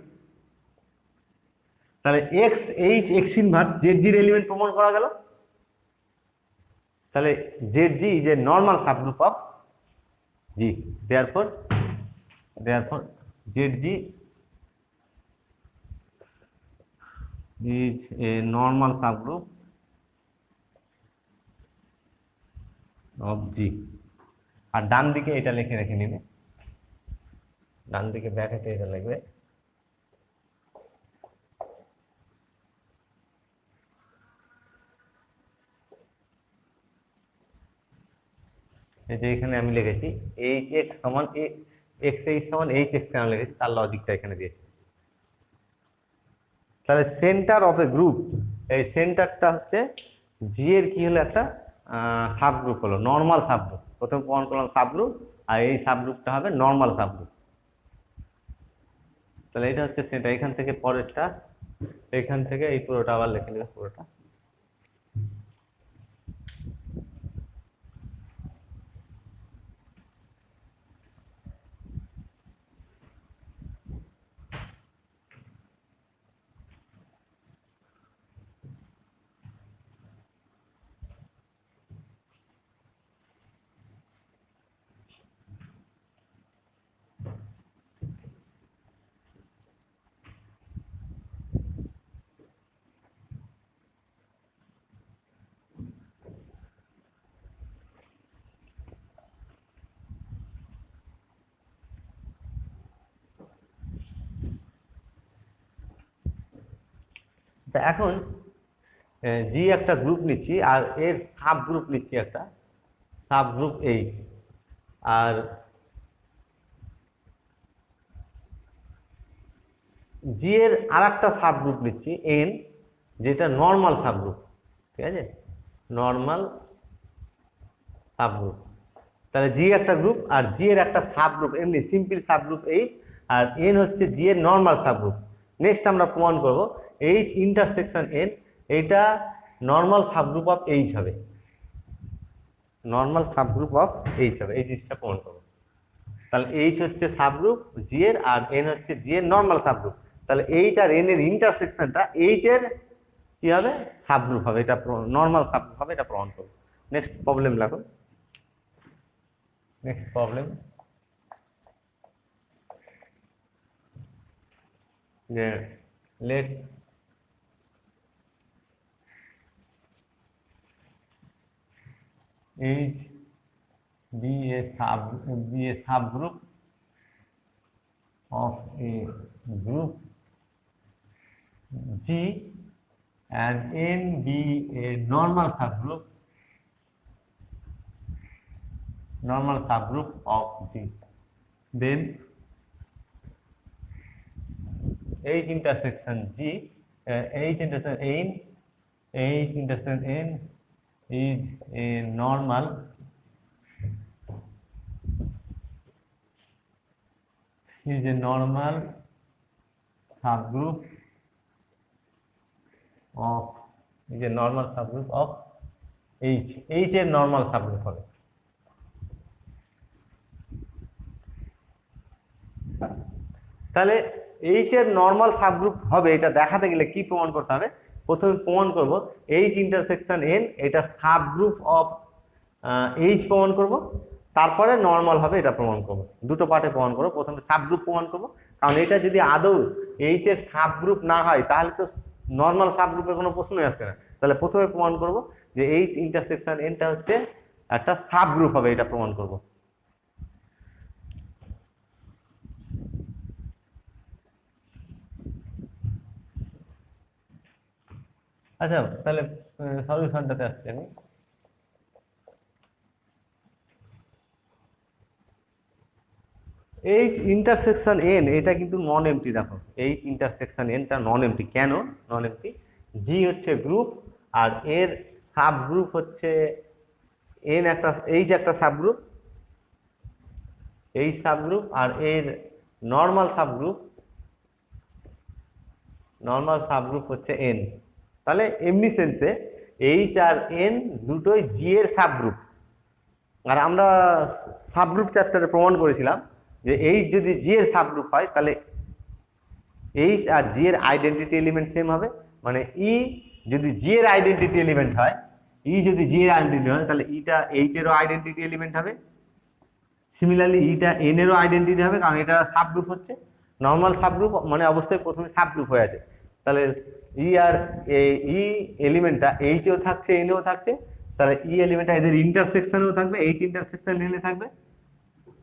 তাহলে x H x inverse Z জির এলিমেন্ট প্রমাণ করা গেল। তাহলে Z G is a normal subgroup of G, therefore Z G is a normal subgroup of G. আর ডান দিকে এটা লিখে রেখে নিবে, ডান দিকে ব্র্যাকেটে এটা লিখবে এই যে এখানে আমি লিখেছি এইচ এক্স সমান এক্স এইচ সমান এইচ এক্স কেন লিখেছি, তার লজিকটা এখানে দিয়েছি। তাহলে সেন্টার অফ এ গ্রুপ, এই সেন্টারটা হচ্ছে জি এর কি হলো, একটা সাবগ্রুপ হলো, নর্মাল সাবগ্রুপ। প্রথম প্রমাণ করলাম সাবগ্রুপ, আর এই সাবগ্রুপটা হবে নর্মাল সাবগ্রুপ। তাহলে এটা হচ্ছে সেন্টার। এখান থেকে পরেরটা, এখান থেকে এই পুরোটা আবার লিখে নেবে পুরোটা। এখন জি একটা গ্রুপ নিচ্ছি, আর এর সাব গ্রুপ নিচ্ছি একটা সাব গ্রুপ এইচ, আর জি এর আর একটা সাব গ্রুপ নিচ্ছি এন, যেটা নর্মাল সাব গ্রুপ, ঠিক আছে, নর্মাল সাব গ্রুপ। তাহলে জি একটা গ্রুপ, আর জি এর একটা সাব গ্রুপ এমনি সিম্পল সাব গ্রুপ এইচ, আর এন হচ্ছে জি এর নর্মাল সাব গ্রুপ। নেক্সট আমরা প্রমাণ করব এইচ ইন্টারসেকশন এন, এইটা নর্মাল সাবগ্রুপ অফ এইচ হবে, নর্মাল সাবগ্রুপ অফ এইচ হবে, এই জিনিসটা প্রমাণ করবো। তাহলে এইচ হচ্ছে সাবগ্রুপ জি এর, আর এন হচ্ছে জি এর নর্মাল সাবগ্রুপ। তাহলে এইচ আর এন এর ইন্টারসেকশনটা এইচ এর কি হবে, সাবগ্রুপ হবে, এটা নর্মাল সাবগ্রুপ হবে, এটা প্রমাণ করবো। নেক্সট প্রবলেম লাগো, নেক্সট প্রবলেম যে let H be a subgroup of a group G and N be a normal subgroup of G, then H intersection G, H intersection N is a normal subgroup of H, H এর normal subgroup হবে। তাহলে H এর normal subgroup হবে, এটা দেখাতে গেলে কি প্রমাণ করতে হবে? প্রথমে প্রমাণ করব H ইন্টারসেকশন N এটা সাবগ্রুপ অফ H প্রমাণ করব, তারপরে নর্মাল হবে এটা প্রমাণ করব। দুটো পার্টে প্রমাণ করব, প্রথমে সাবগ্রুপ প্রমাণ করব, কারণ এটা যদি আদৌ H এর সাবগ্রুপ না হয় তাহলে তো নর্মাল সাবগ্রুপের কোনো প্রশ্নই আসছে না। তাহলে প্রথমে প্রমাণ করব যে H ইন্টারসেকশন Nটা হচ্ছে একটা সাবগ্রুপ হবে, এটা প্রমাণ করব। আচ্ছা, তাহলে সলিউশনটাতে আসছি আমি। এইচ ইন্টারসেকশন এন এটা কিন্তু নন এমটি, দেখো এইচ ইন্টারসেকশন এনটা নন এমটি। কেন নন এমটি? জি হচ্ছে গ্রুপ, আর এর সাব গ্রুপ হচ্ছে এন, একটা এইচ একটা সাবগ্রুপ, এইচ সাবগ্রুপ, আর এর নর্মাল সাবগ্রুপ হচ্ছে এন। তাহলে এমনি সেন্সে এইচ আর এন দুটোই জি এর সাবগ্রুপ। আর আমরা সাবগ্রুপ চ্যাপ্টারে প্রমাণ করেছিলাম যে এইচ যদি জি এর সাবগ্রুপ হয় তাহলে এইচ আর জি এর আইডেন্টিটি এলিমেন্ট সেম হবে। মানে ই যদি জি এর আইডেন্টিটি এলিমেন্ট হয়, ই যদি জি এর আইডেন্টিটি হয় তাহলে ইটা এইচ এরও আইডেন্টিটি এলিমেন্ট হবে। সিমিলারলি ইটা এন এরও আইডেন্টিটি হবে, কারণ এটা সাবগ্রুপ হচ্ছে। নর্মাল সাবগ্রুপ মানে অবশ্যই প্রথমে সাবগ্রুপ হয়ে আছে। তাহলে ই আর ই এলিমেন্টটা এইচ এও থাকছে, এন এও থাকছে, তাহলে ই এলিমেন্টটা এদের ইন্টারসেকশনেও থাকবে, এইচ ইন্টারসেকশন এনে থাকবে।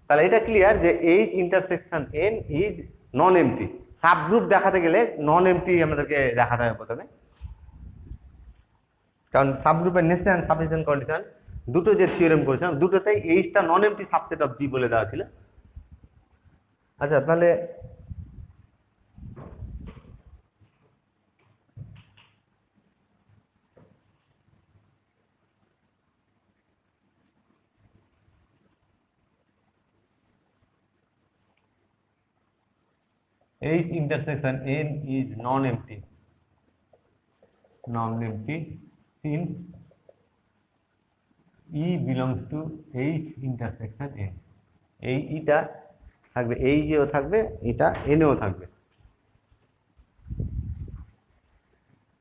তাহলে এটা ক্লিয়ার যে H intersection N is non MT. Subgroup দেখাতে গেলে নন এমটি আমাদেরকে দেখাতে হবে প্রথমে, কারণ সাবগ্রুপের নেসেসারি এন্ড সাফিসিয়েন্ট কন্ডিশন দুটো যে থিওরেম করেছিলাম দুটোতেই এইচটা নন এমটি সাবসেট অফ জি বলে দেওয়া ছিল। আচ্ছা, তাহলে H intersection N is non-empty since E belongs to H intersection N. এই ইটা থাকবে, এই যেও থাকবে, এটা এনেও থাকবে,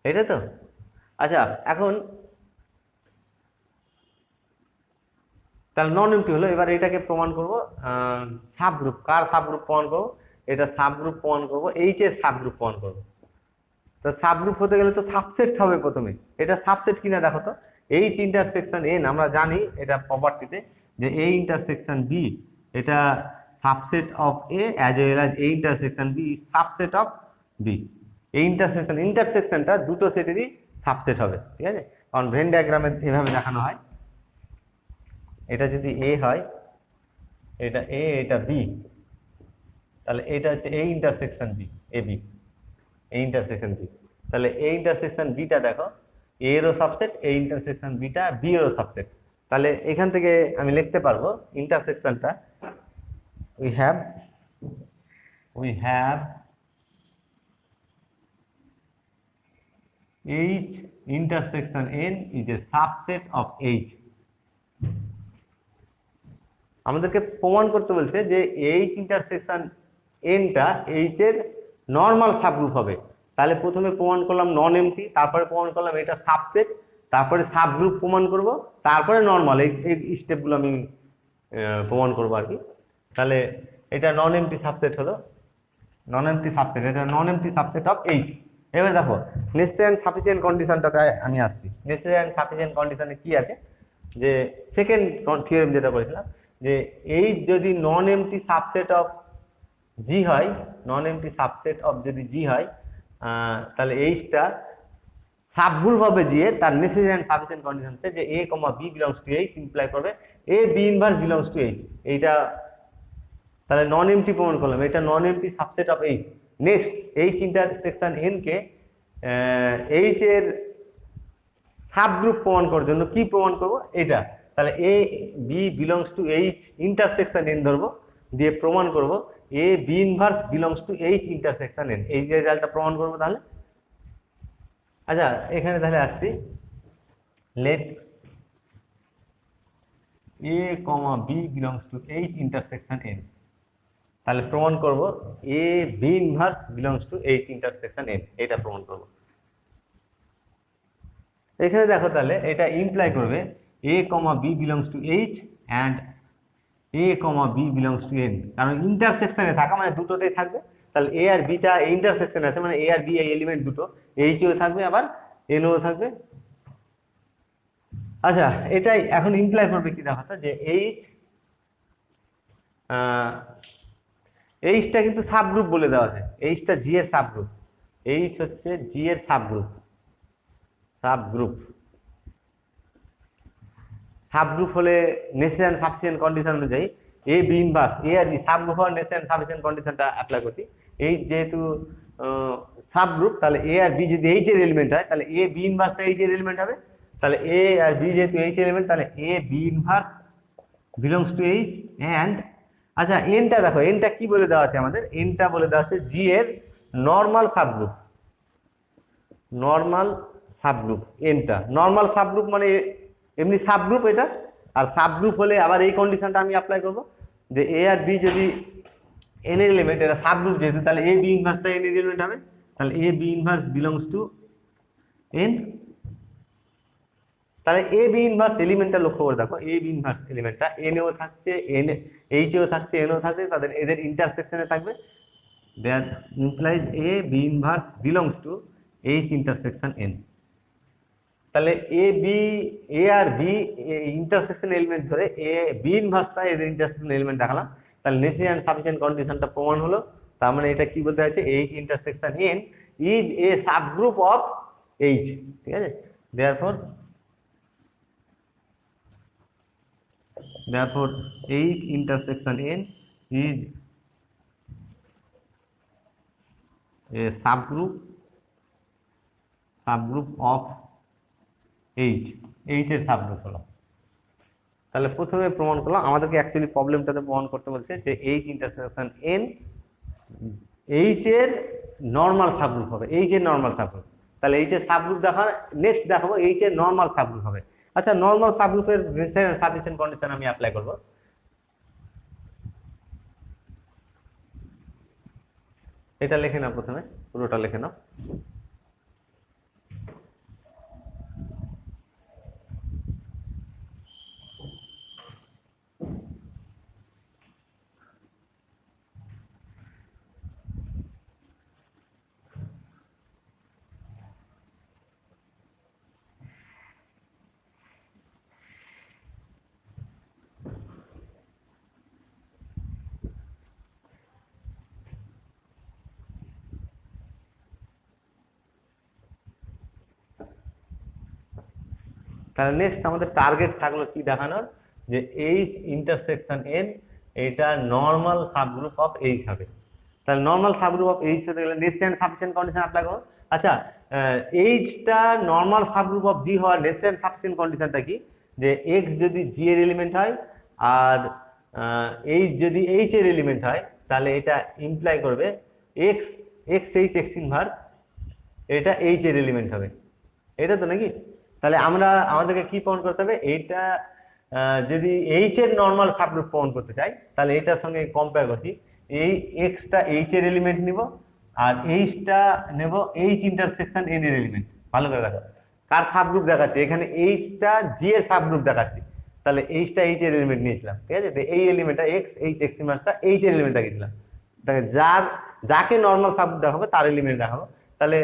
এটা তো। আচ্ছা, এখন তাহলে নন এমটি হলো। এবার এটাকে প্রমাণ করব সাবগ্রুপ। কার সাবগ্রুপ প্রমাণ করব? এটা সাবগ্রুপ প্রমাণ করব, এইচ এর সাবগ্রুপ প্রমাণ করব। তো সাবগ্রুপ হতে গেলে তো সাবসেট হবে প্রথমে। এটা সাবসেট কিনা দেখো তো। এইচ ইন্টারসেকশন এন আমরা জানি এটা প্রপার্টিতে যে এ ইন্টারসেকশন বি এটা subset of A as well as A intersection B is subset of B. এই ইন্টারসেকশনটা দুটো সেটেরই সাবসেট হবে, ঠিক আছে? কারণ ভেন ডায়াগ্রামে এভাবে দেখানো হয়, এটা যদি এ হয়, এটা এ, এটা বি, তাহলে এটা হচ্ছে A intersection B, A B, A intersection B. তাহলে এ ইন্টারসেকশন বিটা দেখো এ এরও সাবসেট, এ ইন্টারসেকশন বিটা বি এরও সাবসেট। তাহলে এখান থেকে আমি লিখতে পারবো ইন্টারসেকশনটা we have H intersection n is a subset of H। আমাদেরকে প্রমাণ করতে বলছে যে H ইন্টারসেকশন n টা H এর নরমাল সাবগ্রুপ হবে। তাহলে প্রথমে প্রমাণ করলাম নন এমটি, তারপরে প্রমাণ করলাম এটা সাবসেট, তারপরে সাবগ্রুপ প্রমাণ করব, তারপরে নরমাল। এই স্টেপগুলো আমি প্রমাণ করব আর কি। তাহলে এটা নন এমটি সাবসেট হলো, নন এমটি সাবসেট, এটা নন এমটি সাবসেট অফ H। এবার দেখো নেসেসারি এন্ড সাফিসিয়েন্ট কন্ডিশনটাতে আমি আসছি। নেসেসারি এন্ড সাফিসিয়েন্ট কন্ডিশনে কি আছে, যে সেকেন্ড থিওরেম যেটা করেছিলাম, যে H যদি non empty subset of G হয়, নন এমটি সাবসেট অফ যদি G হয়, তাহলে Hটা সাবগ্রুপ হবে G এর, তার নেসেসারি এন্ড সাফিসিয়েন্ট কন্ডিশন হচ্ছে যে A, B belongs to H imply করবে A B inverse belongs to H। এইটা তাহলে নন এমটি প্রমাণ করলাম, এটা নন empty subset of H। Next H intersection n K H এর সাবগ্রুপ প্রমাণ করার জন্য কি প্রমাণ করব, এটা। তাহলে A B belongs to H intersection n ধরবো, দিয়ে প্রমাণ করব A B inverse belongs to H intersection n। এই যে রেজাল্টটা প্রমাণ করব। তাহলে আচ্ছা এখানে তাহলে আসছি, let A, B belongs to H intersection n। তাহলে প্রমাণ করব A B inverse belongs to H intersection n, এটা প্রমাণ করব। এখানে দেখো তাহলে এটা ইমপ্লাই করবে A, B belongs to H and A, B belongs to n, কারণ ইন্টারসেকশনে থাকা মানে দুটোতেই থাকবে। তাহলে A আর B টা ইন্টারসেকশনে আছে, মানে A আর B এই এলিমেন্ট দুটো, H ও থাকবে আবার n ও থাকবে। আচ্ছা এটাই এখন ইমপ্লাই করবে কি দেখো তো, যে Hটা কিন্তু সাবগ্রুপ বলে দেওয়া আছে, Hটা G এর সাবগ্রুপ, H হচ্ছে G এর সাবগ্রুপ। সাবগ্রুপ হলে নেসেসারি এন্ড সাফিসিয়েন্ট কন্ডিশন অনুযায়ী A B ইনভার্স A আর B সাবগ্রুপ হওয়ার নেসেসারি এন্ড সাফিসিয়েন্ট কন্ডিশনটা অ্যাপ্লাই করছি। H যেহেতু সাবগ্রুপ, তাহলে A আর B যদি H এর এলিমেন্ট হয়, তাহলে A B ইনভার্সটা H এর এলিমেন্ট হবে। তাহলে A আর B যেহেতু H এর এলিমেন্ট, তাহলে A B inverse belongs to H and আচ্ছা এনটা দেখো, এনটা কি বলে দেওয়া আছে আমাদের, এনটা বলে দেওয়া আছে জি এর নরমাল সাবগ্রুপ। নরমাল সাবগ্রুপ এনটা নরমাল সাবগ্রুপ মানে এমনি সাবগ্রুপ এটা, আর সাবগ্রুপ হলে আবার এই কন্ডিশনটা আমি অ্যাপ্লাই করব যে এ আর বি যদি এন এর এলিমেন্ট, এটা সাবগ্রুপ যেহেতু, তাহলে এ বি ইনভার্সটা এন এর এলিমেন্ট হবে। তাহলে A B inverse belongs to N. তাহলে এ বি ইনভার্স এলিমেন্টটা লক্ষ্য করে দেখো, এ বি ইনভার্স এলিমেন্টটা এন এও থাকছে, এন এইচ এও থাকছে, এন ও থাকছে, তাদের এদের ইন্টারসেকশনে থাকবে। That implies A B inverse belongs to H intersection N. তাহলে এ বি এ আর বি ইন্টারসেকশন এলিমেন্ট ধরে এ বি ইনভার্সটা এদের ইন্টারসেকশন এলিমেন্ট দেখালাম। তাহলে নেসেসারি এন্ড সাফিসিয়েন্ট কন্ডিশনটা প্রমাণ হলো। তার মানে এটা কি বলতে চাইছে, H intersection N is A subgroup of H. ঠিক আছে, therefore H intersection N is a subgroup of H এর সাবগ্রুপ হলো। তাহলে প্রথমে প্রমাণ করলাম, আমাদেরকে অ্যাকচুয়ালি প্রবলেমটাতে প্রমাণ করতে বলছে যে H ইন্টারসেকশন N H এর নরমাল সাবগ্রুপ হবে, H এর নরমাল সাবগ্রুপ। তাহলে H এর সাবগ্রুপ দেখা, নেক্সট দেখাবো H এর নরমাল সাবগ্রুপ হবে। আচ্ছা নরমাল সাবগ্রুপের সাফিসিয়েন্ট কন্ডিশন আমি অ্যাপ্লাই করব। এটা লিখে নাও, প্রথমে পুরোটা লিখে নাও। তাহলে নেক্সট আমাদের টার্গেট থাকলো কি দেখানোর, যে H ইন্টারসেকশন N এটা নরমাল সাবগ্রুপ অফ H হবে। তাহলে নরমাল সাবগ্রুপ অফ H হতে গেলে necessary and sufficient condition apply করো। আচ্ছা Hটা নরমাল সাবগ্রুপ অফ G হওয়ার নেসেসারি এন্ড সাফিসিয়েন্ট কন্ডিশনটা কি, যে X যদি G এর এলিমেন্ট হয় আর H যদি H এর এলিমেন্ট হয়, তাহলে এটা ইমপ্লাই করবে X H X ইনভার্স এটা H এর এলিমেন্ট হবে। এটা তো নাকি? তাহলে আমাদেরকে কি প্রমাণ করতে হবে? এইটা যদি এইচ এর নর্মাল সাবগ্রুপ প্রমাণ করতে চাই, তাহলে এটার সঙ্গে কম্পেয়ার করছি। এই এক্সটা এইচ এর এলিমেন্ট নিব, আর এইচটা নেব এইচ ইন্টারসেকশন এন এর এলিমেন্ট। ভালো করে দেখো, কার সাবগ্রুপ দেখাচ্ছে এখানে? এইচটা জি এর সাবগ্রুপ দেখাচ্ছে। তাহলে এইচটা এইচ এর এলিমেন্ট নিয়েছিলাম, ঠিক আছে? তো এই এলিমেন্টটা এক্স, এইচ এক্স ইনভার্সটা এইচ এর এলিমেন্টটা দিয়েছিলাম। যাকে নর্মাল সাবগ্রুপ দেখাবো তার এলিমেন্ট দেখাবো। তাহলে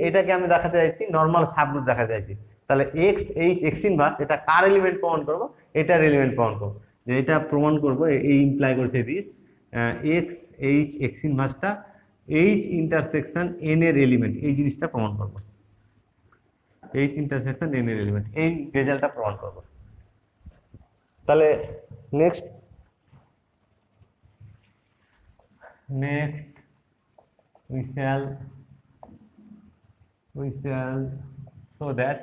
এটাকে আমি দেখাতে চাইছি নর্মাল সাবগ্রুপ দেখাতে চাইছি। তাহলে এক্স এইচ এক্স ইনভার্স, এটা কার এলিমেন্ট প্রমাণ করবো? এটার এলিমেন্ট প্রমাণ করবো। যে এটা প্রমাণ করবো, এই ইমপ্লাই করছে দিস এক্স এইচ এক্স ইনভার্সটা এইচ ইন্টারসেকশন এন এর এলিমেন্ট, এই জিনিসটা প্রমাণ করবো। এইচ ইন্টারসেকশন এন এর এলিমেন্ট, এই রেজাল্টটা প্রমাণ করবো। তাহলে next we shall show that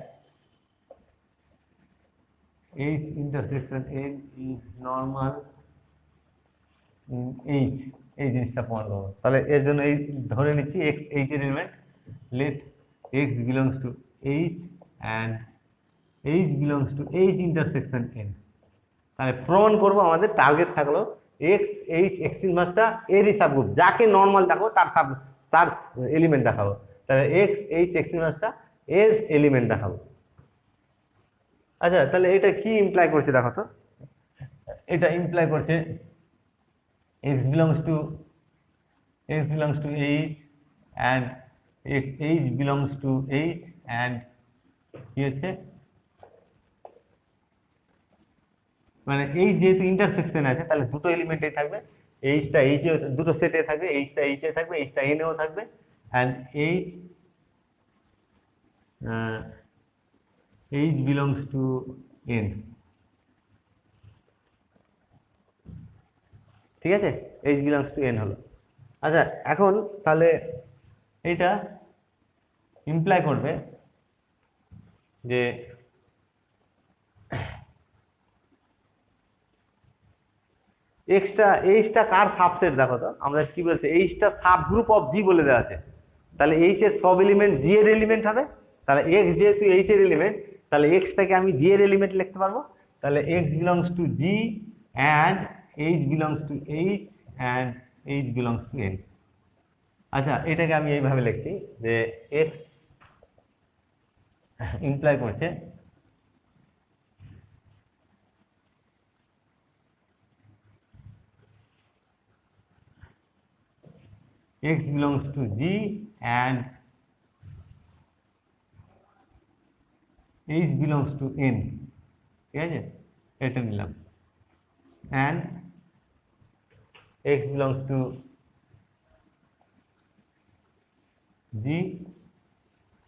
H intersection N is normal in H, এই জিনিসটা প্রমাণ করবো। তাহলে এর জন্য এই ধরে নিচ্ছি x H এর element, let x belongs to H and H belongs to H intersection N। তাহলে প্রমাণ করবো, আমাদের টার্গেট থাকলো এক্স এইচ এক্স ইনভার্সটা এরই সাবগ্রুপ, যাকে নর্মাল দেখাবো তার এলিমেন্ট দেখাবো। তাহলে এক্স এইচ এক্স ইনভার্সটা এর এলিমেন্ট দেখাবো। আচ্ছা, তাহলে এটা কি ইমপ্লাই করছে দেখো তো? এটা ইমপ্লাই করছে x belongs to H and H belongs to H and কি হচ্ছে, মানে এই যেহেতু ইন্টারসেকশন আছে তাহলে দুটো এলিমেন্টই থাকবে, এইচটা এইচ এ দুটো সেটে থাকবে, এইচটা এইচ এ থাকবে, এইচটা এন এও থাকবে, and H belongs to N. ঠিক আছে, এইচ বিলংস টু এন হলো। আচ্ছা, এখন তাহলে এইটা ইমপ্লাই করবে যে এইচটা কার সাবসেট দেখো তো? আমরা কি বলছি, এইচটা সাবগ্রুপ অফ জি বলে দেওয়া আছে। তাহলে এইচ এর সব এলিমেন্ট জি এর এলিমেন্ট হবে। তাহলে এক্স যেহেতু এইচ এর এলিমেন্ট, তাহলে এক্সটাকে আমি জি এর এলিমেন্ট লিখতে পারবো। তাহলে x belongs to G and H belongs to H and H belongs to N. আচ্ছা, এটাকে আমি এইভাবে লিখছি যে এক্স ইমপ্লাই করছে x belongs to G and H belongs to N, ঠিক আছে? এটা নিলাম, and x belongs to G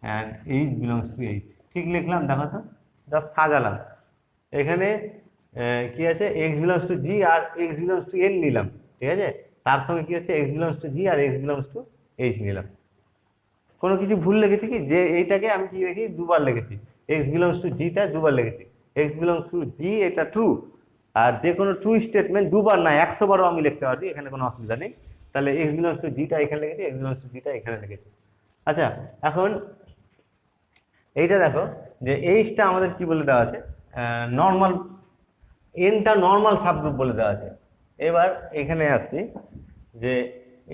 and H belongs to H। ঠিক লিখলাম দেখো তো, জাস্ট সাজালাম। এখানে কি আছে, x belongs to G R x belongs to N নিলাম, ঠিক আছে? তার সঙ্গে কি হচ্ছে, x belongs to G R x belongs to H নিলাম। কোনো কিছু ভুল লিখেছি কি? যে এইটাকে আমি কি লিখি, দুবার লিখেছি। x belongs to G টা দুবার লিখেছি, x belongs to G এটা ট্রু। আর যে কোনো ট্রু স্টেটমেন্ট দুবার না 100 বারও আমি লিখতে পারি, এখানে কোনো অসুবিধা নেই। তাহলে x belongs to G টা এখানে লিখেছি, x belongs to G টা এখানে লিখেছি। আচ্ছা, এখন এইটা দেখো যে এইচটা আমাদের কি বলে দেওয়া আছে, নর্মাল, এনটা নর্মাল সাবগ্রুপ বলে দেওয়া আছে। এবার এখানে আসছি যে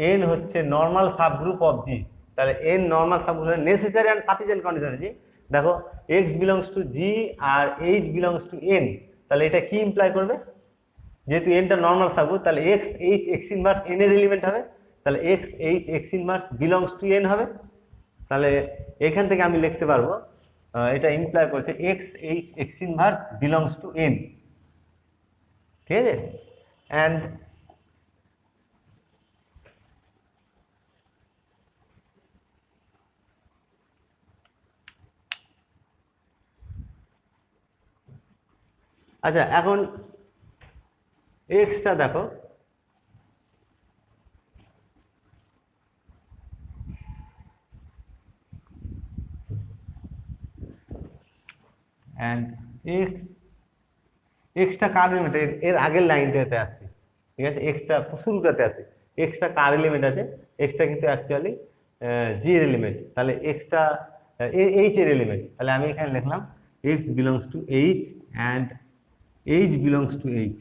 এন হচ্ছে নর্মাল সাবগ্রুপ অফ জি। তাহলে N normal subgroup necessary and sufficient condition G. দেখো এক্স বিলংস টু জি আর এইচ বিলংস টু এন, তাহলে এটা কি ইমপ্লাই করবে? যেহেতু এনটা নর্মাল সাবগ্রুপ, তাহলে x H x inverse N এর এলিমেন্ট হবে। তাহলে x H x inverse belongs to N হবে। তাহলে এখান থেকে আমি লিখতে পারবো এটা ইমপ্লাই করছে x H x inverse belongs to N, ঠিক আছে? অ্যান্ড আচ্ছা, এখন এক্সটা দেখো, অ্যান্ড এক্সটা কার এলিমেন্ট? এর আগের লাইনটাতে আসছে, ঠিক আছে? এক্সটা শুরুটাতে আছে, এক্সটা কার এলিমেন্ট আছে? এক্সটা কিন্তু অ্যাকচুয়ালি জি এর এলিমেন্ট। তাহলে এক্সটা এইচ এর এলিমেন্ট, তাহলে আমি এখানে লিখলাম x belongs to H and H belongs to H.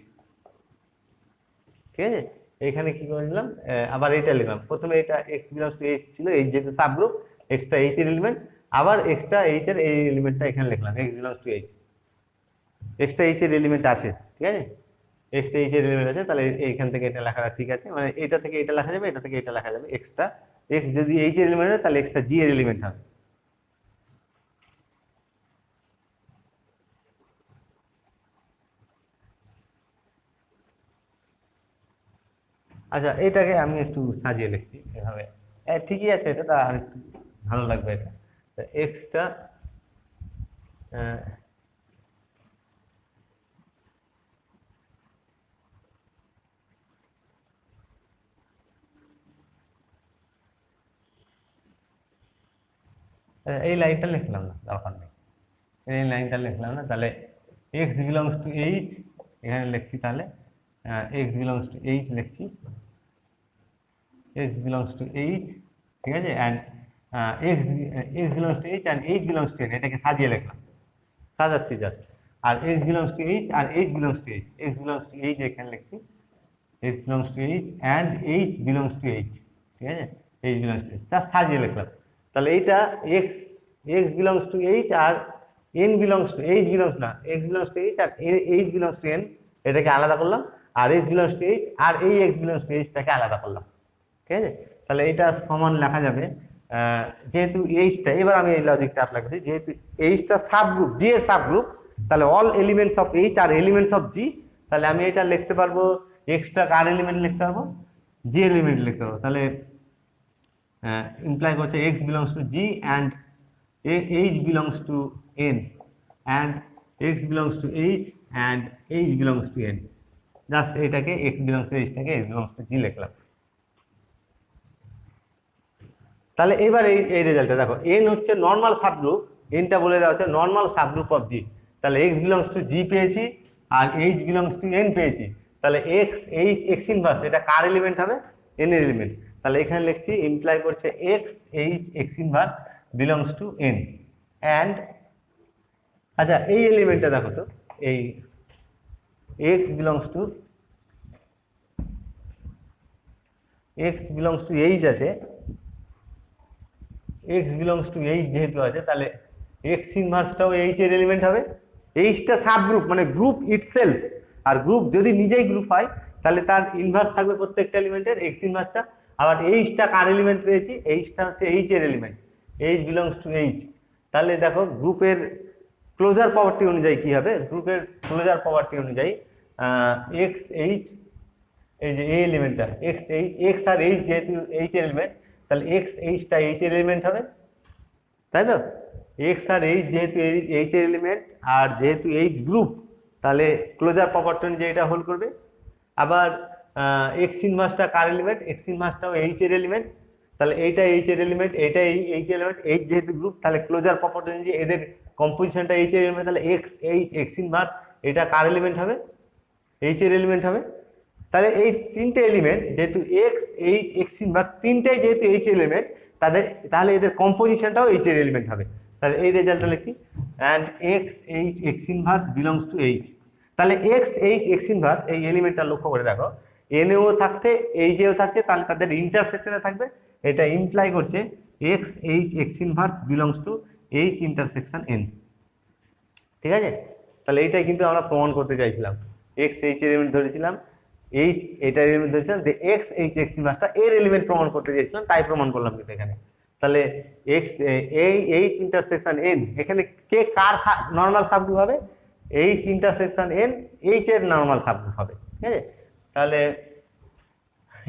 ঠিক আছে, এখানে কি করে দিলাম, আবার এটা লিখলাম, প্রথমে এটা এক্স বিলংস টু এইচ ছিল, এইচ যেহেতু সাবগ্রুপ, এক্সট্রা এইচ এর এলিমেন্ট, আবার এক্সট্রা এইচ এর এই এলিমেন্টটা এখানে লিখলাম x belongs to H. Extra H এর এলিমেন্ট আছে, ঠিক আছে, এক্সট্রা এইচ এর এলিমেন্ট আছে, তাহলে এইখান থেকে এটা লেখাটা ঠিক আছে, মানে এটা থেকে এটা লেখা যাবে, এটা থেকে এটা লেখা যাবে, এক্সট্রা এক্স যদি এইচ এর এলিমেন্ট হয় তাহলে এক্সট্রা জি এর এলিমেন্ট হবে। আচ্ছা, এটাকে আমি একটু সাজিয়ে লিখছি এভাবে, ঠিকই আছে, এটা আর একটু ভালো লাগবে। এটা এক্সট্রা এই লাইনটা লিখলাম না, দরকার নেই, এই লাইনটা লিখলাম না, তাহলে এক্স বিলংস টু এইচ এখানে লিখছি, তাহলে এক্স বিলংস টু এইচ লিখছি, এক্স বিলংস টু এইচ, ঠিক আছে, and x belongs to H and H belongs to N, এটাকে সাজিয়ে লিখলাম, সাজাচ্ছি জাস্ট। আর এক্স বিলংস টু এইচ আর H belongs to H, x belongs to H এখানে লিখছি, x belongs to H and H belongs to H, ঠিক আছে, এইচ বিলংস টু এইচ, তা সাজিয়ে লিখলাম। তাহলে এইটা x x belongs to H আর N belongs to H belongs না, এক্স বিলংস টু এইচ আর এইচ বিলংস টু এন, এটাকে আলাদা করলাম, আর এইচ বিলংস টু এইচ আর এই এক্স বিলংস টু এইচটাকে আলাদা করলাম, ঠিক আছে। তাহলে এটা সমান লেখা যাবে, যেহেতু এইচটা, এবার আমি এই লজিকটা অ্যাপ্লাই করছি, যেহেতু এইচটা সাবগ্রুপ, জি এর সাবগ্রুপ, তাহলে অল এলিমেন্টস অফ এইচ আর এলিমেন্টস অফ জি, তাহলে আমি এটা লিখতে পারবো, এক্সট্রা কার এলিমেন্ট লিখতে পারবো, জি এলিমেন্ট লিখতে পারবো, তাহলে ইমপ্লাই করছে x belongs to G and H belongs to N and x belongs to H and H belongs to N, just এটাকে এক্স বিলংস টু এইচটাকে এক্স বিলংস টু জি লিখলাম। তাহলে এবার এই রেজাল্টটা দেখো, এন হচ্ছে নর্মাল সাবগ্রুপ, এনটা বলে দেওয়া হচ্ছে নর্মাল সাবগ্রুপ অফ জি, তাহলে এক্স বিলংস টু জি পেয়েছি আর এইচ বিলংস টু এন পেয়েছি, তাহলে এক্স এইচ এক্স ইনভার্স এটা কার এলিমেন্ট হবে, এন এর এলিমেন্ট, তাহলে এখানে লিখছি ইমপ্লাই করছে x H x inverse belongs to N and, আচ্ছা এই এলিমেন্টটা দেখো তো, এই এক্স বিলংস টু এইচ আছে, এক্স বিলংস টু এইচ যেহেতু আছে, তাহলে এক্স ইনভার্সটাও এইচ এর এলিমেন্ট হবে, এইচটা সাবগ্রুপ মানে গ্রুপ ইটসেলফ, আর গ্রুপ যদি নিজেই গ্রুপ হয় তাহলে তার ইনভার্স থাকবে প্রত্যেকটা এলিমেন্টের, এক্স ইনভার্সটা, আবার এইচটা কার এলিমেন্ট পেয়েছি, এইচটা হচ্ছে এইচ এর element, H belongs to H, তাহলে দেখো গ্রুপের ক্লোজার প্রপার্টি অনুযায়ী কি হবে, গ্রুপের ক্লোজার প্রপার্টি অনুযায়ী এক্স এইচ, এই যে এই এলিমেন্টটা এক্স এইচ, এক্স আর এইচ যেহেতু এইচ এর এলিমেন্ট, তাহলে এক্স এইচটা এইচ এর এলিমেন্ট হবে, তাই তো, এক্স আর এইচ যেহেতু এইচ এর এলিমেন্ট আর যেহেতু এইচ গ্রুপ, তাহলে ক্লোজার প্রপার্টি অনুযায়ী এটা হোল্ড করবে। আবার এক্স ইনভার্সটা কার এলিমেন্ট, এক্স ইনভার্সটাও এইচ এর এলিমেন্ট, তাহলে এইটা এইচ এর এলিমেন্ট, এইটা এইচ এর এলিমেন্ট, এইচ যেহেতু গ্রুপ, তাহলে ক্লোজার প্রপার্টি অনুযায়ী এদের কম্পোজিশনটা এইচ এর এলিমেন্ট, তাহলে এক্স এইচ এক্স ইনভার্স এটা কার এলিমেন্ট হবে, এইচ এর এলিমেন্ট হবে। তাহলে এই তিনটে এলিমেন্ট যেহেতু এক্স এইচ এক্স ইনভার্স তিনটাই যেহেতু এইচ এলিমেন্ট, তাহলে এদের কম্পোজিশনটাও এইচ এর এলিমেন্ট হবে, তাহলে এই রেজাল্টটা লিখি and x H x inverse belongs to H, তাহলে এক্স এইচ এক্স ইনভার্স এই এলিমেন্টটা লক্ষ্য করে দেখো, এনএও থাকতে এইচেও থাকছে, তাহলে তাদের ইন্টারসেকশনে থাকবে, এটা ইমপ্লাই করছে x H x inverse belongs to H intersection N, ঠিক আছে। তাহলে এইটাই কিন্তু আমরা প্রমাণ করতে চাইছিলাম, এক্স এইচ এর এলিমেন্ট ধরেছিলাম, এইচ এটার এলিমেন্ট ধরেছিলাম, যে এক্স এইচ এক্স ইনভার্সটা এর এলিমেন্ট প্রমাণ করতে চাইছিলাম, তাই প্রমাণ করলাম কিন্তু এখানে। তাহলে এক্স এইচ ইন্টারসেকশন এন, এখানে কে কার নর্মাল সাবগ্রুপ হবে, এইচ ইন্টারসেকশন এন এইচ এর নর্মাল সাবগ্রুপ হবে, ঠিক আছে। তাহলে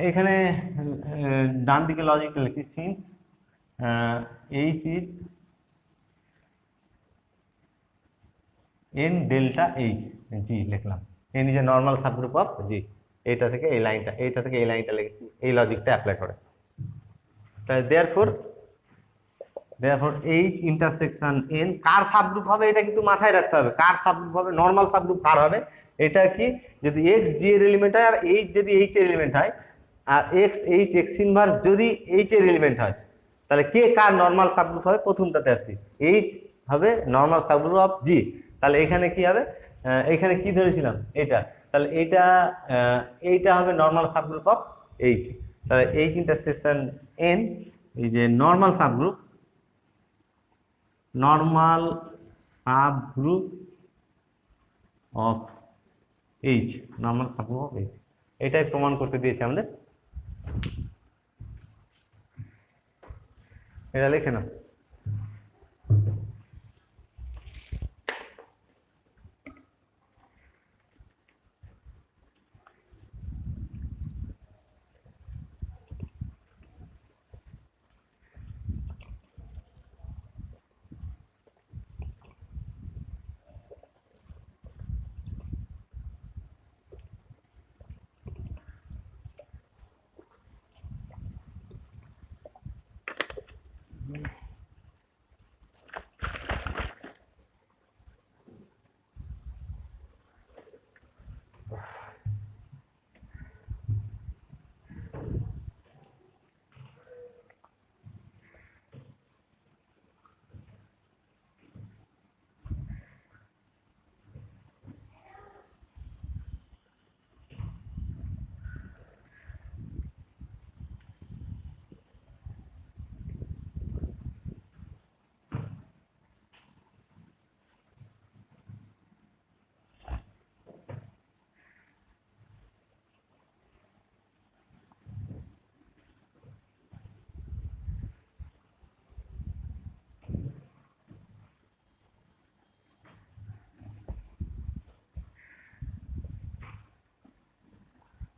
এখানে ডান দিকে লজিকটা লিখি, since H is N delta H G লিখলাম, N is a normal subgroup of G, এইটা থেকে এই লাইনটা, এইটা থেকে এই লাইনটা লিখেছি, এই লজিকটা অ্যাপ্লাই করে। তাহলে দেয়ারফর এইচ ইন্টারসেকশন এন কার সাবগ্রুপ হবে, এটা কিন্তু মাথায় রাখতে হবে, কার সাবগ্রুপ হবে, নর্মাল সাবগ্রুপ কার হবে, এটা কি যদি এক্স জি এর এলিমেন্ট হয় আর এইচ যদি এইচ এর এলিমেন্ট হয়, আর এক্স এইচ এক্স ইনভার্স যদি এইচ এর এলিমেন্ট হয়, তাহলে কে কার নর্মাল সাবগ্রুপ হবে, প্রথমটাতে আসছি, এইচ হবে নর্মাল সাবগ্রুপ অফ জি। তাহলে এখানে কি হবে, এখানে কি ধরেছিলাম এটা, তাহলে এইটা হবে নর্মাল সাবগ্রুপ অফ এইচ। তাহলে এইচ ইন্টারসেকশন এন, এই যে normal subgroup of H, normal subgroup of H, এটাই প্রমাণ করতে দিয়েছে আমাদের। এটা লিখে নাও।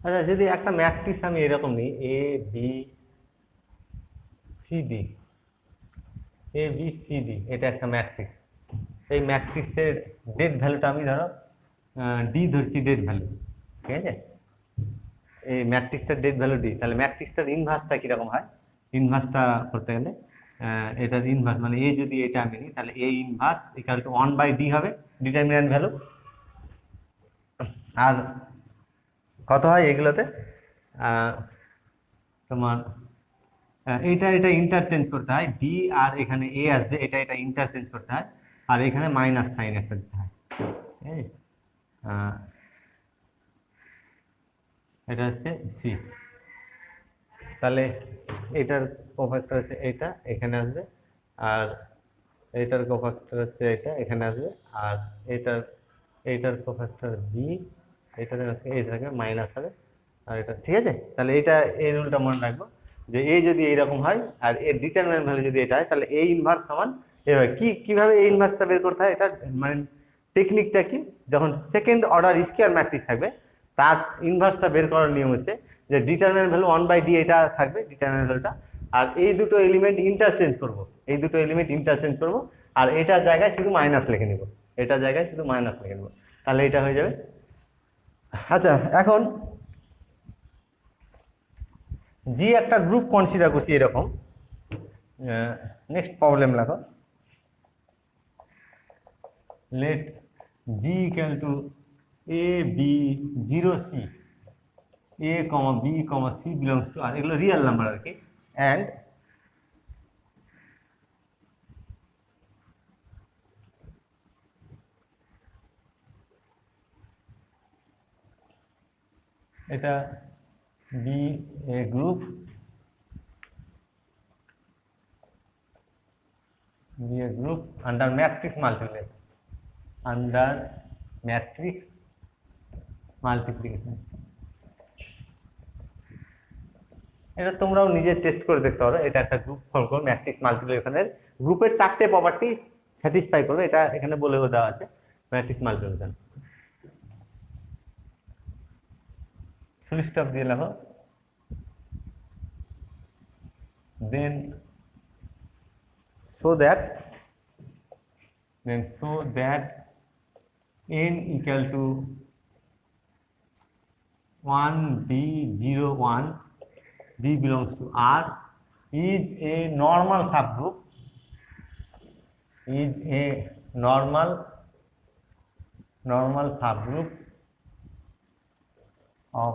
আচ্ছা, যদি একটা ম্যাট্রিক্স আমি এরকম নিই, সিডি, ABCD, এটা একটা ম্যাট্রিক্স। এই ম্যাট্রিক্সের ডেট ভ্যালুটা আমি ধরো ডি ধরছি, ডেট ভ্যালু, ঠিক আছে? এই ম্যাট্রিক্সটার ডেট ভ্যালু ডি। তাহলে ম্যাট্রিক্সটার ইনভার্সটা কিরকম হয়, ইনভার্সটা করতে গেলে এটার ইনভার্স মানে এ যদি এটা আমি নিই, তাহলে A inverse equal two 1/d হবে ডিটারমিন্যান্ট ভ্যালু। আর কত হয় এগুলোতে, তোমার এটা ইন্টারচেঞ্জ করতে হয়, ডি আর এখানে এ আসবে, এটা ইন্টারচেঞ্জ করতে হয়, আর এখানে মাইনাস সাইন একটা দিতে হয়। এটা হচ্ছে সি। তাহলে এটার কোফ্যাক্টর হচ্ছে এটা, এখানে আসবে, আর এটার কোফ্যাক্টর হচ্ছে এটা, এখানে আসবে, আর এইটার কোফ্যাক্টর বি, এটা থেকে মাইনাস হবে, আর এটা, ঠিক আছে? তাহলে এটা এই রুলটা মনে রাখবো যে এ যদি এইরকম হয় আর এর ডিটারমিনেন্ট ভ্যালু যদি এটা হয়, তাহলে এ ইনভার্স সমান এভাবে। কিভাবে এ ইনভার্সটা বের করতে হয়, এটা মানে টেকনিকটা কি, যখন সেকেন্ড অর্ডার স্কয়ার ম্যাট্রিক্স থাকবে তার ইনভার্সটা বের করার নিয়ম হচ্ছে যে ডিটারমিনেন্ট ভ্যালু 1/d এটা থাকবে ডিটারমিনেন্ট ভ্যালুটা, আর এই দুটো এলিমেন্ট ইন্টারচেঞ্জ করব, আর এটার জায়গায় শুধু মাইনাস লিখে নিব, তাহলে এটা হয়ে যাবে। আচ্ছা, এখন জি একটা গ্রুপ কনসিডার করছি এরকম। নেক্সট প্রবলেম লেখো, let G equal to AB0C, A, B, C belongs to R, এগুলো রিয়েল নাম্বার আর কি, অ্যান্ড এটা be a group, under matrix multiplication. এটা তোমরাও নিজে টেস্ট করে দেখতে পারো। এটা একটা গ্রুপ ফর্ম করো, ম্যাট্রিক্স মাল্টিপ্লিকেশনের গ্রুপের 4টে প্রপার্টি স্যাটিসফাই করবে, এটা এখানে বলেও দেওয়া আছে ম্যাট্রিক্স মাল্টিপ্লিকেশন। ফুল স্টপ দিয়ে লেখো, then so that n equal to 1B01, B belongs to R, is a normal subgroup, of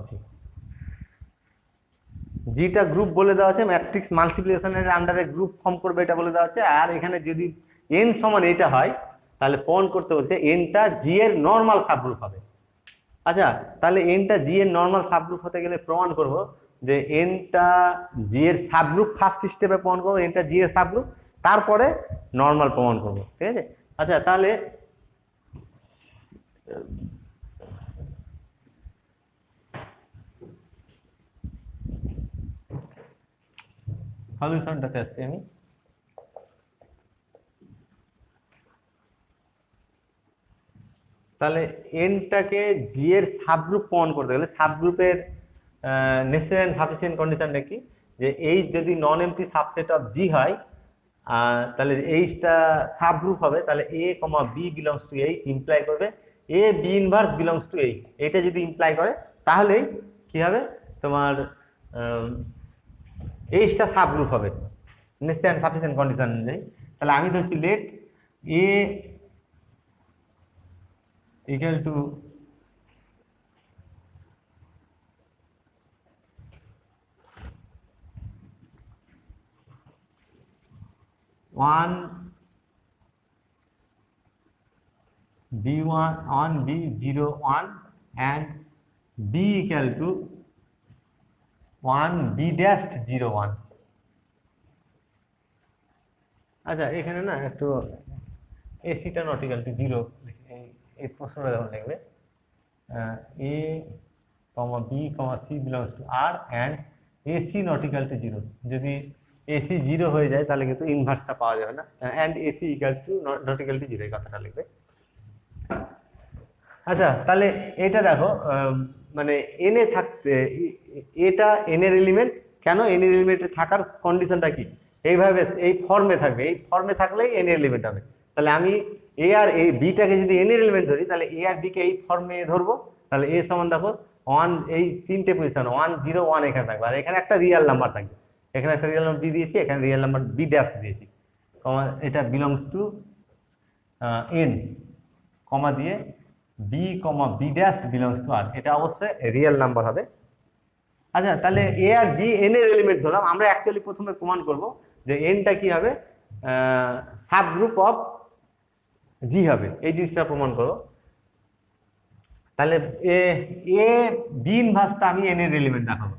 G. জিটা গ্রুপ বলে দেওয়া আছে, ম্যাট্রিক্স মাল্টিপ্লিকেশনের আন্ডারে গ্রুপ ফর্ম করবে এটা বলে দেওয়া আছে। আর এখানে যদি এন সমান এটা হয় তাহলে প্রমাণ করতে বলছে এনটা জি এর নর্মাল সাবগ্রুপ হবে। আচ্ছা, তাহলে এনটা জি এর নর্মাল সাবগ্রুপ হতে গেলে প্রমাণ করব যে এনটা জি এর সাবগ্রুপ, ফার্স্ট স্টেপে প্রমাণ করবো এনটা জি এর সাবগ্রুপ, তারপরে নর্মাল প্রমাণ করব, ঠিক আছে। আচ্ছা, তাহলে সলিউশনটাতে আসছি আমি। তাহলে এনটাকে জি এর সাবগ্রুপ প্রমাণ করতে গেলে সাবগ্রুপের নেসেসারি এন্ড সাফিসিয়েন্ট কন্ডিশনটা কি, যে এইচ যদি non empty subset of G হয় তাহলে এইচটা সাবগ্রুপ হবে, তাহলে a comma b belongs to H imply করবে a B inverse belongs to H. এটা যদি ইমপ্লাই করে তাহলেই কি হবে তোমার এইচটা সাবগ্রুপ হবে নেসেসারি এন্ড সাফিসিয়েন্ট কন্ডিশন অনুযায়ী। তাহলে আমি ধরছি let a equal to one b1 on b01 and b equal to 1 b dash 01। আচ্ছা, এখানে না একটু এসিটা নট ইকুয়াল টু জিরো, এই প্রশ্নটা যখন লিখবে a comma b comma c belongs to R and ac not equal to zero, যদি এসি জিরো হয়ে যায় তাহলে কিন্তু ইনভার্সটা পাওয়া যাবে না, and ac equal to not equal to zero, এই কথাটা লিখবে। আচ্ছা, তাহলে এটা দেখো মানে এনে থাকতে এটা এন এর এলিমেন্ট, কেন এন এর এলিমেন্টে থাকার কন্ডিশনটা কি, এইভাবে এই ফর্মে থাকবে, এই ফর্মে থাকলেই এন এর এলিমেন্ট হবে। তাহলে আমি এ আর এই বিটাকে যদি এন এর এলিমেন্ট ধরি তাহলে এ আর বি কে এই ফর্মে ধরবো, তাহলে এ সমান দেখো 1, এই তিনটে পজিশন 1 0 1 এখানে থাকবে, আর এখানে একটা রিয়েল নাম্বার থাকবে, এখানে একটা রিয়েল নাম্বার বি দিয়েছি, এখানে রিয়েল নাম্বার বি ড্যাশ দিয়েছি, এটা বিলংস টু এন কমা দিয়ে b comma b dash belongs to R, এটা অবশ্যই রিয়েল নাম্বার হবে। আচ্ছা, তাহলে এ আর বি এন এর এলিমেন্ট ধরলাম, আমরা অ্যাকচুয়ালি প্রথমে প্রমাণ করব যে এনটা কি হবে সাবগ্রুপ অফ জি হবে, এই জিনিসটা প্রমাণ করব। তাহলে এ বি ইনভার্সটা আমি এন এর এলিমেন্ট দেখাবো,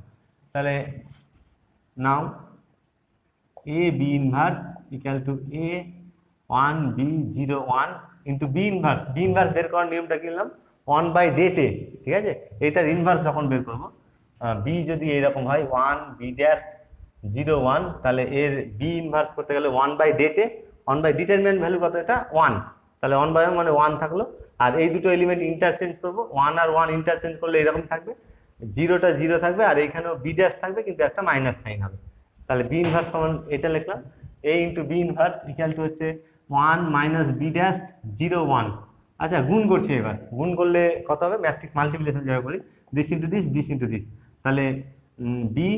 তাহলে now a B inverse equal to a 1 b 0 1 into b inverse. B inverse বের করার নিয়মটা কি নিলাম 1/ডেটে, ঠিক আছে। এটার ইনভার্স যখন বের করবো বি যদি এইরকম হয় 1 বি ড্যাশ 0 1, তাহলে এর বি ইনভার্স করতে গেলে 1/ডেটে, 1/ডিটারমিনেন্ট ভ্যালু কত, এটা 1, তাহলে 1/1 মানে 1 থাকলো। আর এই দুটো এলিমেন্ট ইন্টারচেঞ্জ করবো, 1 আর 1 ইন্টারচেঞ্জ করলে এরকম থাকবে, 0টা 0 থাকবে আর এইখানেও বি ড্যাশ থাকবে কিন্তু একটা মাইনাস সাইন হবে। তাহলে বি ইনভার্স সমান এটা লিখলাম a into b inverse equal to হচ্ছে 1 মাইনাস বি ড্যাশ 0 1। আচ্ছা, গুণ করছি, এবার গুণ করলে কত হবে, ম্যাট্রিক্স মাল্টিপ্লিকেশন যেভাবে করি, this into this this into this, তাহলে b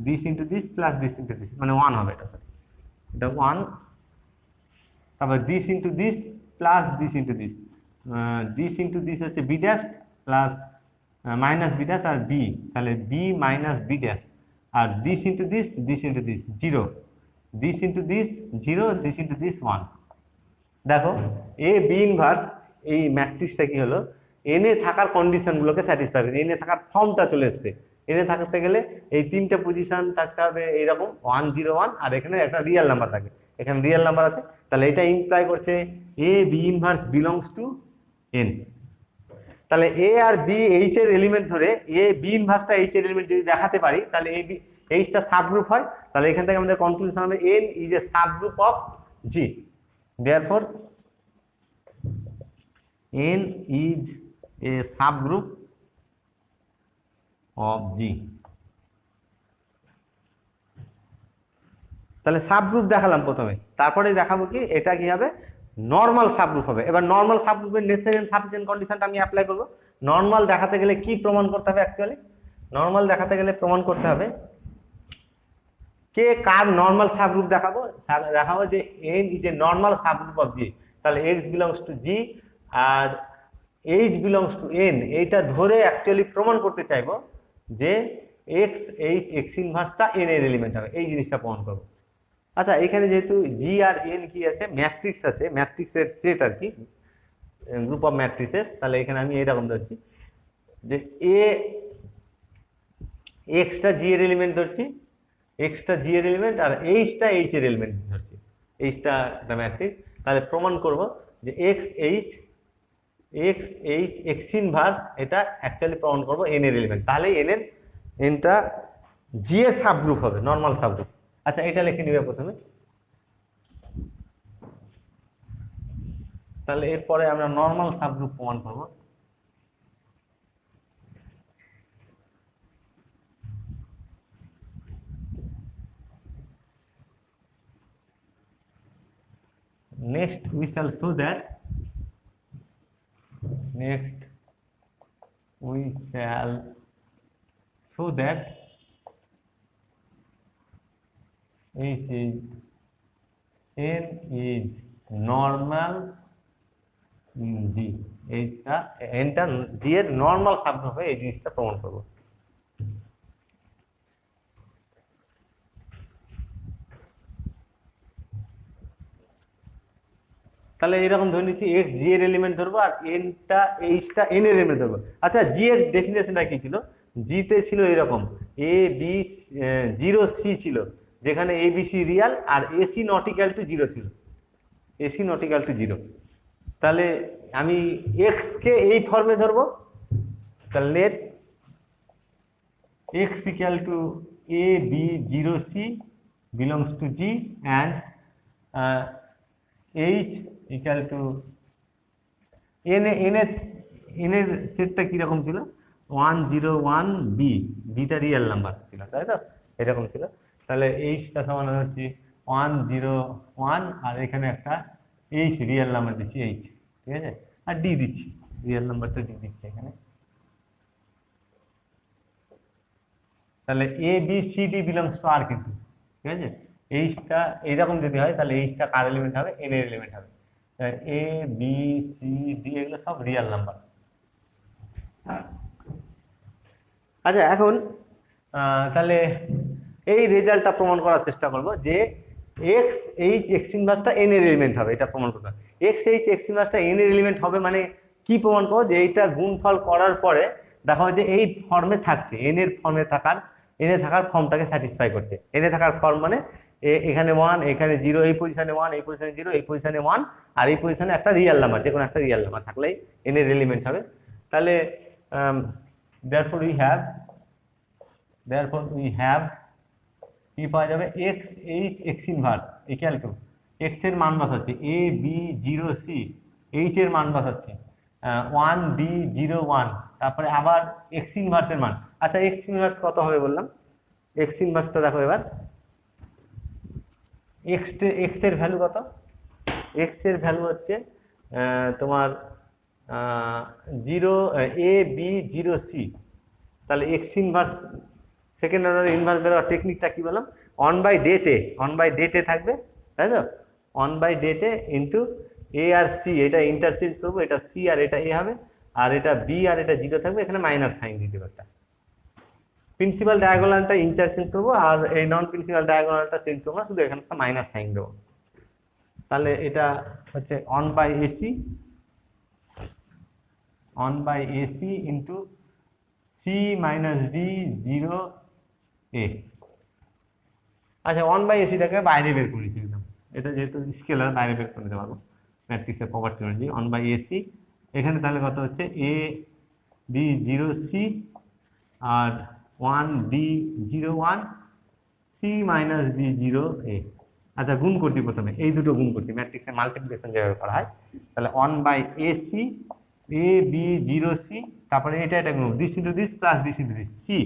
this into this plus this into this মানে 1 হবে, এটা 1, তারপর this into this plus this into this, this into this হচ্ছে b dash plus minus b dash আর b, তাহলে b minus b dash, আর this into this 0, this into this 0, this into this 1। দেখো a B inverse এই ম্যাট্রিক্সটা কি হলো, এনে থাকার কন্ডিশনগুলোকে স্যাটিসফাই করে, এনে থাকার ফর্মটা চলে এসছে। এনে থাকতে গেলে এই তিনটে পজিশন থাকতে হবে এইরকম 1 0 1, আর এখানে একটা রিয়েল নাম্বার থাকে, এখানে রিয়েল নাম্বার আছে, তাহলে এটা ইমপ্লাই করছে a B inverse belongs to N. তাহলে এ আর বি এইচ এর এলিমেন্ট ধরে এ বি ইনভার্সটা এইচ এর এলিমেন্ট যদি দেখাতে পারি তাহলে এ বি এইচটা সাবগ্রুপ হয়, তাহলে এখান থেকে আমাদের কনক্লুশন হবে N is A subgroup of G, therefore n is a subgroup of G। তাহলে সাবগ্রুপ দেখালাম প্রথমে, তারপরে দেখাবো কি এটা কি হবে নরমাল সাবগ্রুপ হবে। এবার নরমাল সাবগ্রুপের নেসেসারি এন্ড সাফিসিয়েন্ট কন্ডিশনটা আমি অ্যাপ্লাই করব। নরমাল দেখাতে গেলে কি প্রমাণ করতে হবে, অ্যাকচুয়ালি নরমাল দেখাতে গেলে প্রমাণ করতে হবে কে কার নরমাল সাবগ্রুপ দেখাবো, দেখাবো যে n is a normal subgroup of G, তাহলে x বিলংস টু জি আর h বিলংস টু n, এইটা ধরে অ্যাকচুয়ালি প্রমাণ করতে চাইবো যে এক্স এইচ এক্স ইনভার্সটা এন এর এলিমেন্ট হবে, এই জিনিসটা প্রমাণ করবো। আচ্ছা এখানে যেহেতু জি আর এন কি আছে, ম্যাট্রিক্স আছে, ম্যাট্রিক্সের সেট আর কি, গ্রুপ অফ ম্যাট্রিক্সেস, তাহলে এখানে আমি এরকম ধরছি যে এ এক্সটা জি এর এলিমেন্ট ধরছি, এক্সটা জি এর এলিমেন্ট, আর এইচটা এইচ এর এলিমেন্ট ধরছি, এইচটা একটা ম্যাট্রিক্স। তাহলে প্রমাণ করব যে এক্স এইচ এক্স ইনভার্স এটা অ্যাকচুয়ালি প্রমাণ করব এন এর এলিমেন্ট, তাহলে এনটা জি এর সাবগ্রুপ হবে, নর্মাল সাবগ্রুপ। আচ্ছা এটা লিখে নিবে প্রথমে, তাহলে এরপরে আমরা নর্মাল সাবগ্রুপ প্রমাণ করব। Next we shall show that H is n is normal G, এইটা nটা G এর নর্মাল সাবগ্রুপ হবে, এই জিনিসটা প্রমাণ করব। তাহলে এরকম ধরে নিচ্ছি এক্স জি এর এলিমেন্ট ধরবো আর এনটা এইচটা এন এর এলিমেন্ট ধরবো। আচ্ছা জি এর ডেফিনেশনটা কি ছিল, জিতে ছিল এরকম এ বি জিরো সি ছিল, যেখানে এ বি সি রিয়াল আর ac not equal to zero ছিল, ac not equal to zero. তাহলে আমি এক্স কে এই ফর্মে ধরবো, তাহলে let x equal to a b zero c belongs to G and H equal to N এর সেটটা কিরকম ছিল, 101 বি, বিটা রিয়েল নাম্বার ছিল, তাই তো এরকম ছিল। তাহলে এইচটা সমান হচ্ছে 101 আর এখানে একটা এইচ রিয়েল নাম্বার দিচ্ছি এইচ, ঠিক আছে, আর ডি দিচ্ছি, রিয়েল নাম্বারটা ডি দিচ্ছি এখানে। তাহলে এ b c d belongs to R কিন্তু, ঠিক আছে, এইচটা এইরকম যদি হয় তাহলে এইচটা কার এলিমেন্ট হবে, এন এর এলিমেন্ট হবে। এ বি সি ডি এগুলো সব রিয়েল নাম্বার। আচ্ছা এখন তাহলে এই রেজাল্টটা প্রমাণ করার চেষ্টা করব যে এক্স এইচ এক্স ইনভার্সটা এন এর এলিমেন্ট হবে, এটা প্রমাণ করতে হবে। এক্স এইচ এক্স ইনভার্সটা এন এর এলিমেন্ট হবে মানে কি প্রমাণ করবো, যে এইটা গুণফল করার পরে দেখা হয় যে এই ফর্মে থাকছে, এন এর ফর্মে থাকার, এন এ থাকার ফর্মটাকে স্যাটিসফাই করছে। এন এ থাকার ফর্ম মানে এখানে 1 এখানে 0, এই পজিশনে 1 এই পজিশনে 0 এই পজিশনে 1 আর এই পজিশনে একটা রিয়েল নাম্বার, যে কোনো একটা রিয়েল নাম্বার থাকলেই এন এর এলিমেন্ট হবে। তাহলে therefore we have কি পাওয়া যাবে, x H x inverse equal to x এর মান বসাচ্ছি এ বি 0 সি, এইচ এর মান বসাচ্ছি 1 বি 0 1, তারপরে আবার এক্স ইনভার্সের মান। আচ্ছা এক্স ইনভার্স কত হবে বললাম, এক্স ইনভার্সটা দেখো এবার, এক্স এর ভ্যালু কত, এক্স এর ভ্যালু হচ্ছে তোমার 0 এ বি 0 সি। তাহলে x inverse second order inverse বেরোয়ার টেকনিকটা কি বললাম, 1/ডেটে থাকবে, তাই তো, 1/ডেটে ইন্টু এ আর সি, এটা ইন্টারচেঞ্জ করবো, এটা সি আর এটা এ হবে, আর এটা বি আর এটা 0 থাকবে, এখানে মাইনাস সাইন দিতে হবে। একটা প্রিন্সিপাল ডায়াগোনালটা ইন্টারচেঞ্জ করবো আর এই নন প্রিন্সিপাল ডায়াগোনালটা চেঞ্জ করবো না, শুধু এখানে একটা মাইনাস সাইন দেবো। তাহলে এটা হচ্ছে 1/ac into C minus D 0 A. আচ্ছা 1/ac-টাকে বাইরে বের করেছি একদম, এটা যেহেতু স্কেলার বাইরে বের করে নিতে পারবো ম্যাট্রিক্সের প্রপার্টি অনুযায়ী। 1/ac এখানে তাহলে কত হচ্ছে এ b 0 C R 1 b 0 1 C minus B 0 A. আচ্ছা গুণ করছি প্রথমে, এই দুটো গুণ করছি, ম্যাট্রিক্সের মাল্টিপ্লিকেশন যেভাবে করা হয়। তাহলে 1/ac এ বি 0 সি, তারপরে এটা গুণ this into this plus this into this C,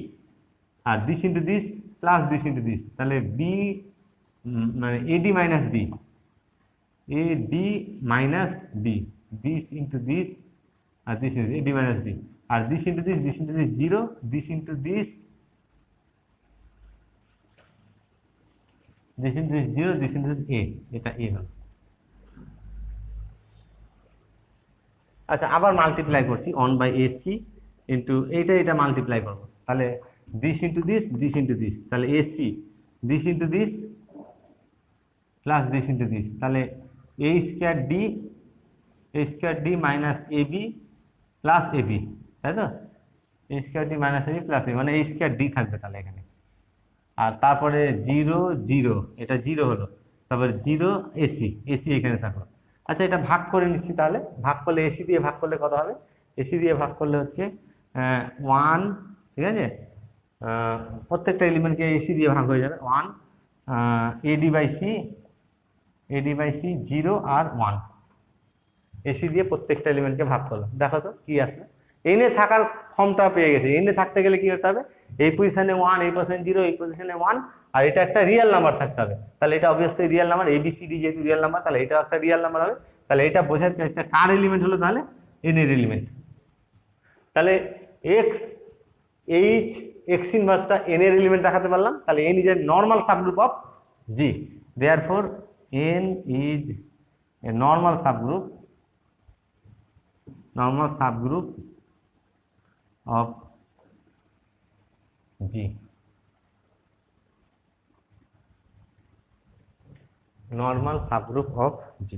আর this into this plus this into this, তাহলে বি মানে AD minus B, AD minus B, this into this আর this into AD minus B, আর this into this 0, this into this 0, this into this A, এটা A হল। আচ্ছা আবার multiply করছি 1/ac into এটা মাল্টিপ্লাই করবো, তাহলে this into this, this into this, তাহলে ac this into this plus this into this, তাহলে a square d minus ab plus ab, তাই তো? A square d minus ab plus ab মানে a square D থাকবে তাহলে এখানে। আর তারপরে zero zero, এটা জিরো হলো, তারপরে জিরো এসি, এসি এখানে থাকলো। আচ্ছা, এটা ভাগ করে নিচ্ছি, তাহলে ভাগ করলে এসি দিয়ে ভাগ করলে কত হবে? এসি দিয়ে ভাগ করলে হচ্ছে 1, ঠিক আছে? প্রত্যেকটা এলিমেন্টকে এসি দিয়ে ভাগ হয়ে যাবে 1, এডি বাই সি 0 আর 1, এসি দিয়ে প্রত্যেকটা এলিমেন্টকে ভাগ করলাম। দেখো তো কি আসলে, এনে থাকার ফর্মটা পেয়ে গেছে। এনে থাকতে গেলে কি করতে হবে? এই পজিশনে 1, এই পজিশনে 0, এই পজিশনে 1, আর এটা একটা রিয়েল নাম্বার থাকতে হবে। তাহলে এটা অবভিয়াসলি রিয়েল নাম্বার, এবিসিডি যেহেতু রিয়েল নাম্বার, তাহলে এটা একটা রিয়েল নাম্বার হবে। তাহলে এটা বোঝাচ্ছে একটা কার এলিমেন্ট হলো? তাহলে এন এর এলিমেন্ট। তাহলে এক্স এইচ এক্স ইনভার্সটা এন এর এলিমেন্ট দেখাতে পারলাম। তাহলে N is a normal subgroup of G, therefore N is a normal subgroup of G, normal subgroup of G।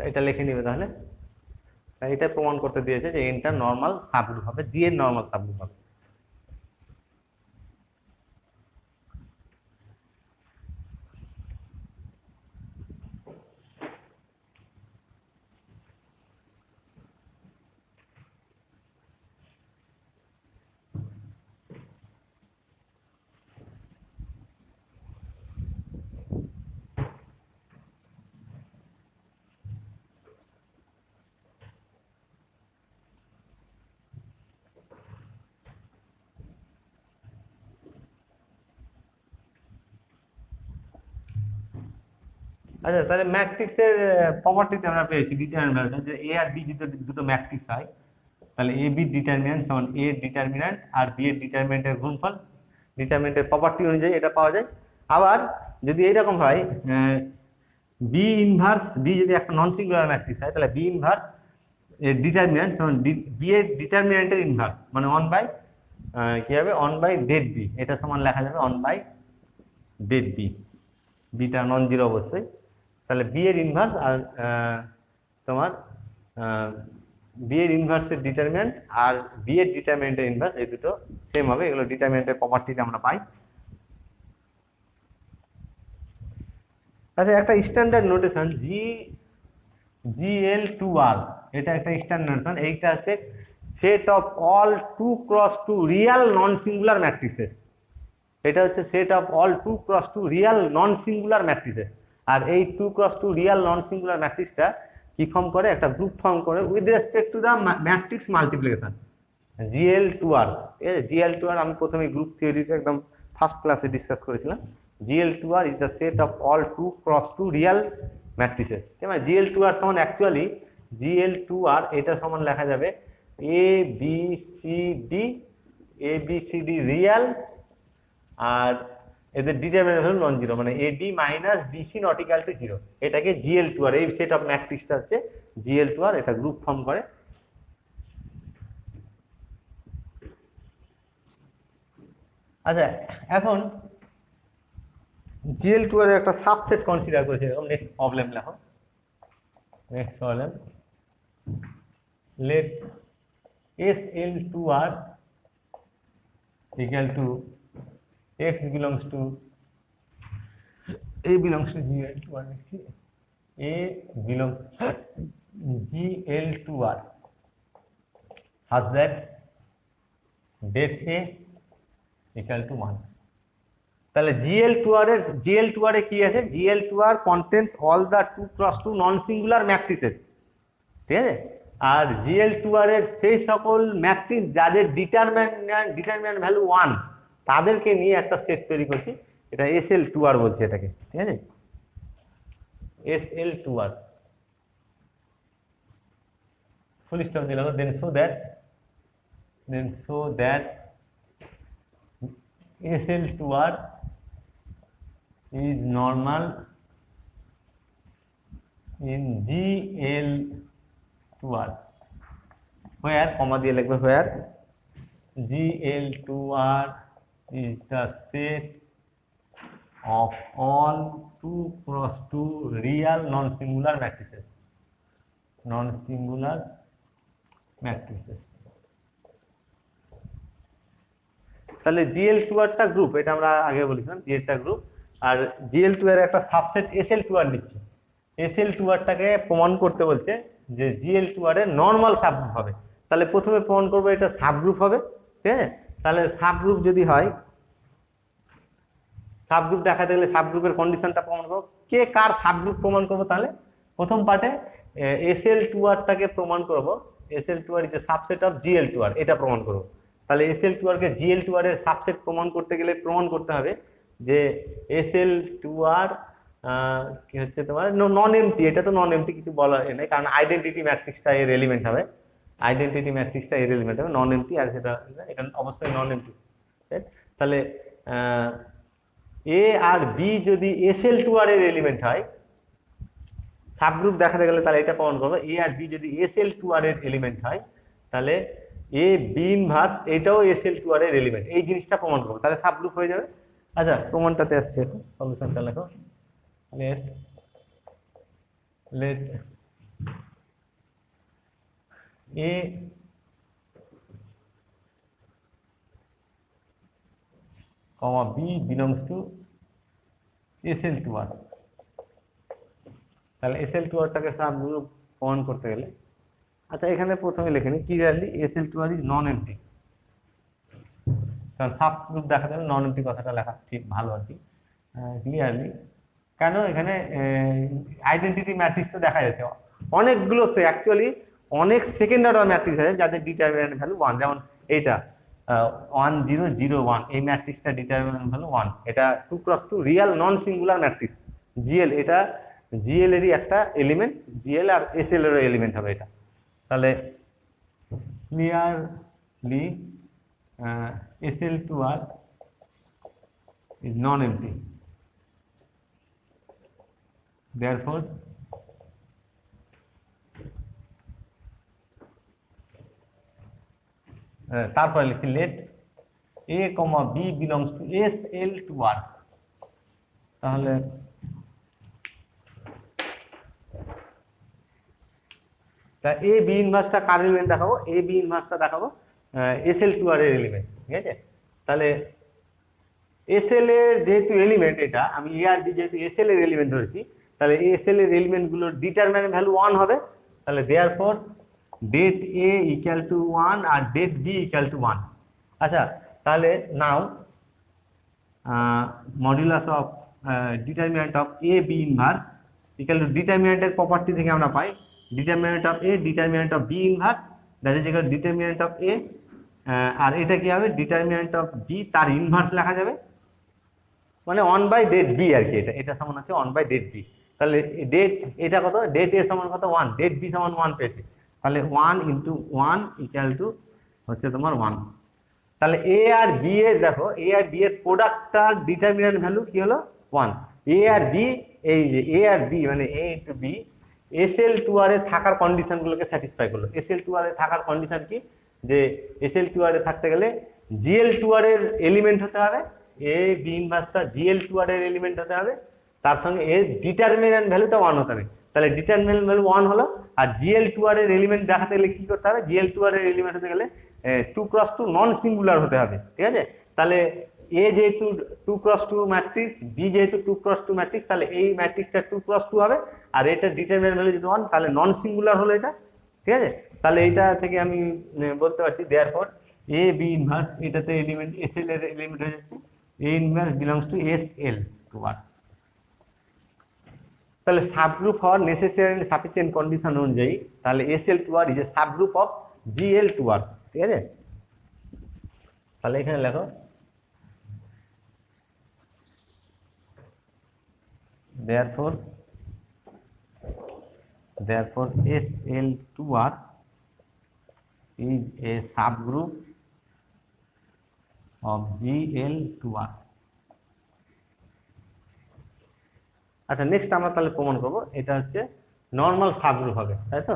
এটা লিখে নিবে তাহলে। এটা প্রমাণ করতে দিয়েছে যে এনটা নর্মাল সাবগ্রুপ হবে, জি এর নর্মাল সাবগ্রুপ হবে। আচ্ছা, তাহলে ম্যাট্রিক্সের প্রপার্টিতে আমরা পেয়েছি ডিটারমিন্যান্ট ভ্যালুটা, যে এ আর বি দুটো ম্যাট্রিক্স হয়, তাহলে এ বি ডিটারমিন্যান্ট সমান এ ডিটারমিন্যান্ট আর বি এর ডিটারমিন্যান্টের গুণফল, ডিটারমিন্যান্টের প্রপার্টি অনুযায়ী এটা পাওয়া যায়। আবার যদি এইরকম হয়, বি ইনভার্স, বি যদি একটা নন সিঙ্গুলার ম্যাট্রিক্স হয়, তাহলে বি ইনভার্স এর ডিটারমিন্যান্ট সমান বি এর ডিটারমিন্যান্টের ইনভার্স, মানে 1 বাই কি হবে 1 বাই ডেড বি, এটা সমান লেখা যাবে 1 বাই ডেড বি, বিটা নন জিরো অবশ্যই। তাহলে বি এর ইনভার্স আর তোমার বি এর ইনভার্সের ডিটারমিন্যান্ট আর বি এর ডিটারমিন্যান্টের ইনভার্স, এই দুটো সেম হবে। এগুলো ডিটারমিন্যান্টের প্রপার্টিতে আমরা পাই। আচ্ছা, একটা স্ট্যান্ডার্ড নোটেশন GL2R, এটা একটা স্ট্যান্ডার্ড নোটেশন। এইটা হচ্ছে set of all 2x2 real non singular matrices. এটা হচ্ছে set of all 2x2 real non singular matrices. আর এই 2x2 রিয়েল নন সিঙ্গুলার ম্যাট্রিক্সটা কি ফর্ম করে? একটা গ্রুপ ফর্ম করে with respect to the matrix multiplication, GL2R। GL2R আমি প্রথমে গ্রুপ থিওরিতে একদম ফার্স্ট ক্লাসে ডিসকাস করেছিলাম। GL2R is the set of all 2x2 real matrices। ঠিক আছে, GL2R সমান অ্যাকচুয়ালি GL2R এটা সমান লেখা যাবে ABCD রিয়েল, আর এদের ডিটারমিনেন্ট হলো নন জিরো, মানে AB minus BC not equal two 0। এটাকে GL2R, এই সেট অফ ম্যাট্রিক্সটা হচ্ছে GL2R, এটা গ্রুপ ফর্ম করে। আচ্ছা, এখন GL2R এর একটা সাবসেট কনসিডার করেছে। এরকম নেক্সট প্রবলেম লেখো। Next problem, let SL2R equal to X belongs to A belongs to GL2R, A belongs GL2R has that date A equal to 1। তাহলে GL2R এ কি আছে? GL2R contains all the 2x2 non singular matrices, ঠিক আছে? আর GL2R এর সেই সকল matrix যাদের determinant value 1, তাদেরকে নিয়ে একটা সেট তৈরি করছি, এটা SL2R বলছে এটাকে, ঠিক আছে? SL2R ফুল স্টপ দিলাম। Then so that SL2R is normal in GL2R। Where comma দিয়ে লিখবে হোয়ার Gl2r is the set of all 2x2 real non-singular matrices. Non-singular matrices. তাহলে Gl2r টা গ্রুপ, এটা আমরা আগে বলেছিলাম Gl টা গ্রুপ, আর Gl2r এর একটা সাবসেট Sl2r নিচ্ছে। Sl2r টাকে প্রমাণ করতে বলছে যে Gl2r এর নরমাল সাবগ্রুপ হবে। তাহলে প্রথমে প্রমাণ করব এটা সাবগ্রুপ হবে, ঠিক আছে? তাহলে সাবগ্রুপ যদি হয়, সাবগ্রুপ দেখাতে গেলে সাবগ্রুপের কন্ডিশনটা প্রমাণ করব। কে কার সাবগ্রুপ প্রমাণ করব? তাহলে প্রথম পার্টে Sl2r টাকে প্রমাণ করব, Sl2r is a subset of Gl2r, এটা প্রমাণ করব। তাহলে Sl2r কে Gl2r এর সাবসেট প্রমাণ করতে গেলে প্রমাণ করতে হবে যে Sl2r কি হচ্ছে তোমার নন এমটি। এটা তো নন এমটি, কিছু বলা নেই, কারণ আইডেন্টিটি ম্যাট্রিক্সটা এর এলিমেন্ট হবে, আইডেন্টিটি ম্যাট্রিক্সটা এর এলিমেন্ট হবে নন এমটি, আর সেটা এখানে অবশ্যই নন এমটি। তাহলে এ আর বি যদি Sl2r এর এলিমেন্ট হয়, সাবগ্রুপ দেখাতে গেলে তাহলে এটা প্রমাণ করবো এ আর বি যদি Sl2r এর এলিমেন্ট হয়, তাহলে এ বি ইনভার্স এটাও Sl2r এর এলিমেন্ট, এই জিনিসটা প্রমাণ করবো, তাহলে সাবগ্রুপ হয়ে যাবে। আচ্ছা, প্রমাণটাতে আসছে, সলিউশনটা লেখো। let a comma b belongs to Sl2r। তাহলে Sl2r টাকে সাবগ্রুপ প্রমাণ করতে গেলে, আচ্ছা এখানে প্রথমে লিখে নিই clearly Sl2r is non MT. কারণ সাবগ্রুপ দেখাতে গেলে নন এমটি কথাটা লেখা ঠিক ভালো আর কি, ক্লিয়ারলি। কেন? এখানে আইডেন্টিটি ম্যাট্রিক্স তো দেখা যাচ্ছে অনেকগুলো, অ্যাকচুয়ালি অনেক সেকেন্ড অর্ডার ম্যাট্রিক্স আছে যাদের ডিটারমিনেন্ট ভ্যালু 1, যেমন এইটা 1 0 0 1, এই ম্যাট্রিক্সটা ডিটারমিনেন্ট ভ্যালু 1, এটা 2x2 Real non singular matrix Gl, এটা Gl এরই একটা এলিমেন্ট, Gl আর Sl এর এলিমেন্ট হবে এটা। তাহলে clearly Sl2r is non-empty, therefore তারপরে লিখি let a, b belongs to Sl2r। তাহলে এ বি ইনভার্সটা কার এলিমেন্ট দেখাবো? এ বি ইনভার্সটা দেখাবো Sl2r এর এলিমেন্ট, ঠিক আছে? তাহলে Sl এর যেহেতু এলিমেন্ট, এটা আমি এ আর বি যেহেতু Sl এর এলিমেন্ট ধরেছি, তাহলে Sl এর এলিমেন্ট গুলোর ডিটারমিনেন্ট ভ্যালু 1 হবে। তাহলে therefore det a equal to 1 আর ডেট b ইকুয়াল টু 1। আচ্ছা, তাহলে now modulus of determinant of a B inverse equal to ডিটারমিনেন্টের প্রপার্টি থেকে আমরা পাই determinant of a determinant of b inverse, that is equal determinant of a, আর এটা কি হবে ডিটারমিনেন্ট অফ বি তার ইনভার্স লেখা যাবে, মানে 1/det b আর কি, এটা সমান আছে 1/det b। তাহলে ডেট এটা কত? ডেট এ সমান কত? 1, ডেট বি সমান 1 পেয়েছি, তাহলে 1 × 1 ইকুয়াল টু হচ্ছে তোমার 1। তাহলে এ আর বি এর, দেখো এ আর বি এর প্রোডাক্টটার ডিটারমিনেন্ট ভ্যালু কি হলো? 1। এ আর বি, এই যে এ আর বি মানে এ ইনটু বি Sl2r এ থাকার কন্ডিশনগুলোকে স্যাটিসফাই করলো। Sl2r এ থাকার কন্ডিশন কি? যে Sl2r এ থাকতে গেলে Gl2r এর এলিমেন্ট হতে হবে, এ বি ইনভার্সটা Gl2r এর এলিমেন্ট হতে হবে, তার সঙ্গে এর ডিটারমিনেন্ট ভ্যালুটা 1 হতে হবে। তাহলে ডিটারমিনেন্ট ভ্যালু 1 হলো, আর Gl2r এর এলিমেন্ট দেখাতে গেলে কি করতে হবে? Gl2r এর এলিমেন্ট হতে গেলে 2x2 নন সিঙ্গুলার হতে হবে, ঠিক আছে? তাহলে এ যেহেতু 2x2 ম্যাট্রিক্স, বি যেহেতু 2x2 ম্যাট্রিক্স, তাহলে এই ম্যাট্রিক্সটা 2x2 হবে, আর এটা ডিটারমিনেন্ট ভ্যালু যদি 1, তাহলে নন সিঙ্গুলার হলো এটা, ঠিক আছে? তাহলে এইটা থেকে আমি বলতে পারছি দেয়ারফর এ বি ইনভার্স, এটাতে এলিমেন্ট Sl এর এলিমেন্ট হয়ে যাচ্ছে, এ ইনভার্স বিলংস টু Sl2r। তাহলে সাবগ্রুপ হওয়ার নেসেসারি এন্ড সাফিসিয়েন্ট কন্ডিশন অনুযায়ী তাহলে Sl2r is a subgroup of Gl2r, ঠিক আছে? তাহলে এখানে লেখো therefore Sl2r is a subgroup of Gl2r। আচ্ছা, নেক্সট আমরা তাহলে প্রমাণ করব এটা হচ্ছে নর্মাল সাবগ্রুপ হবে, তাই তো?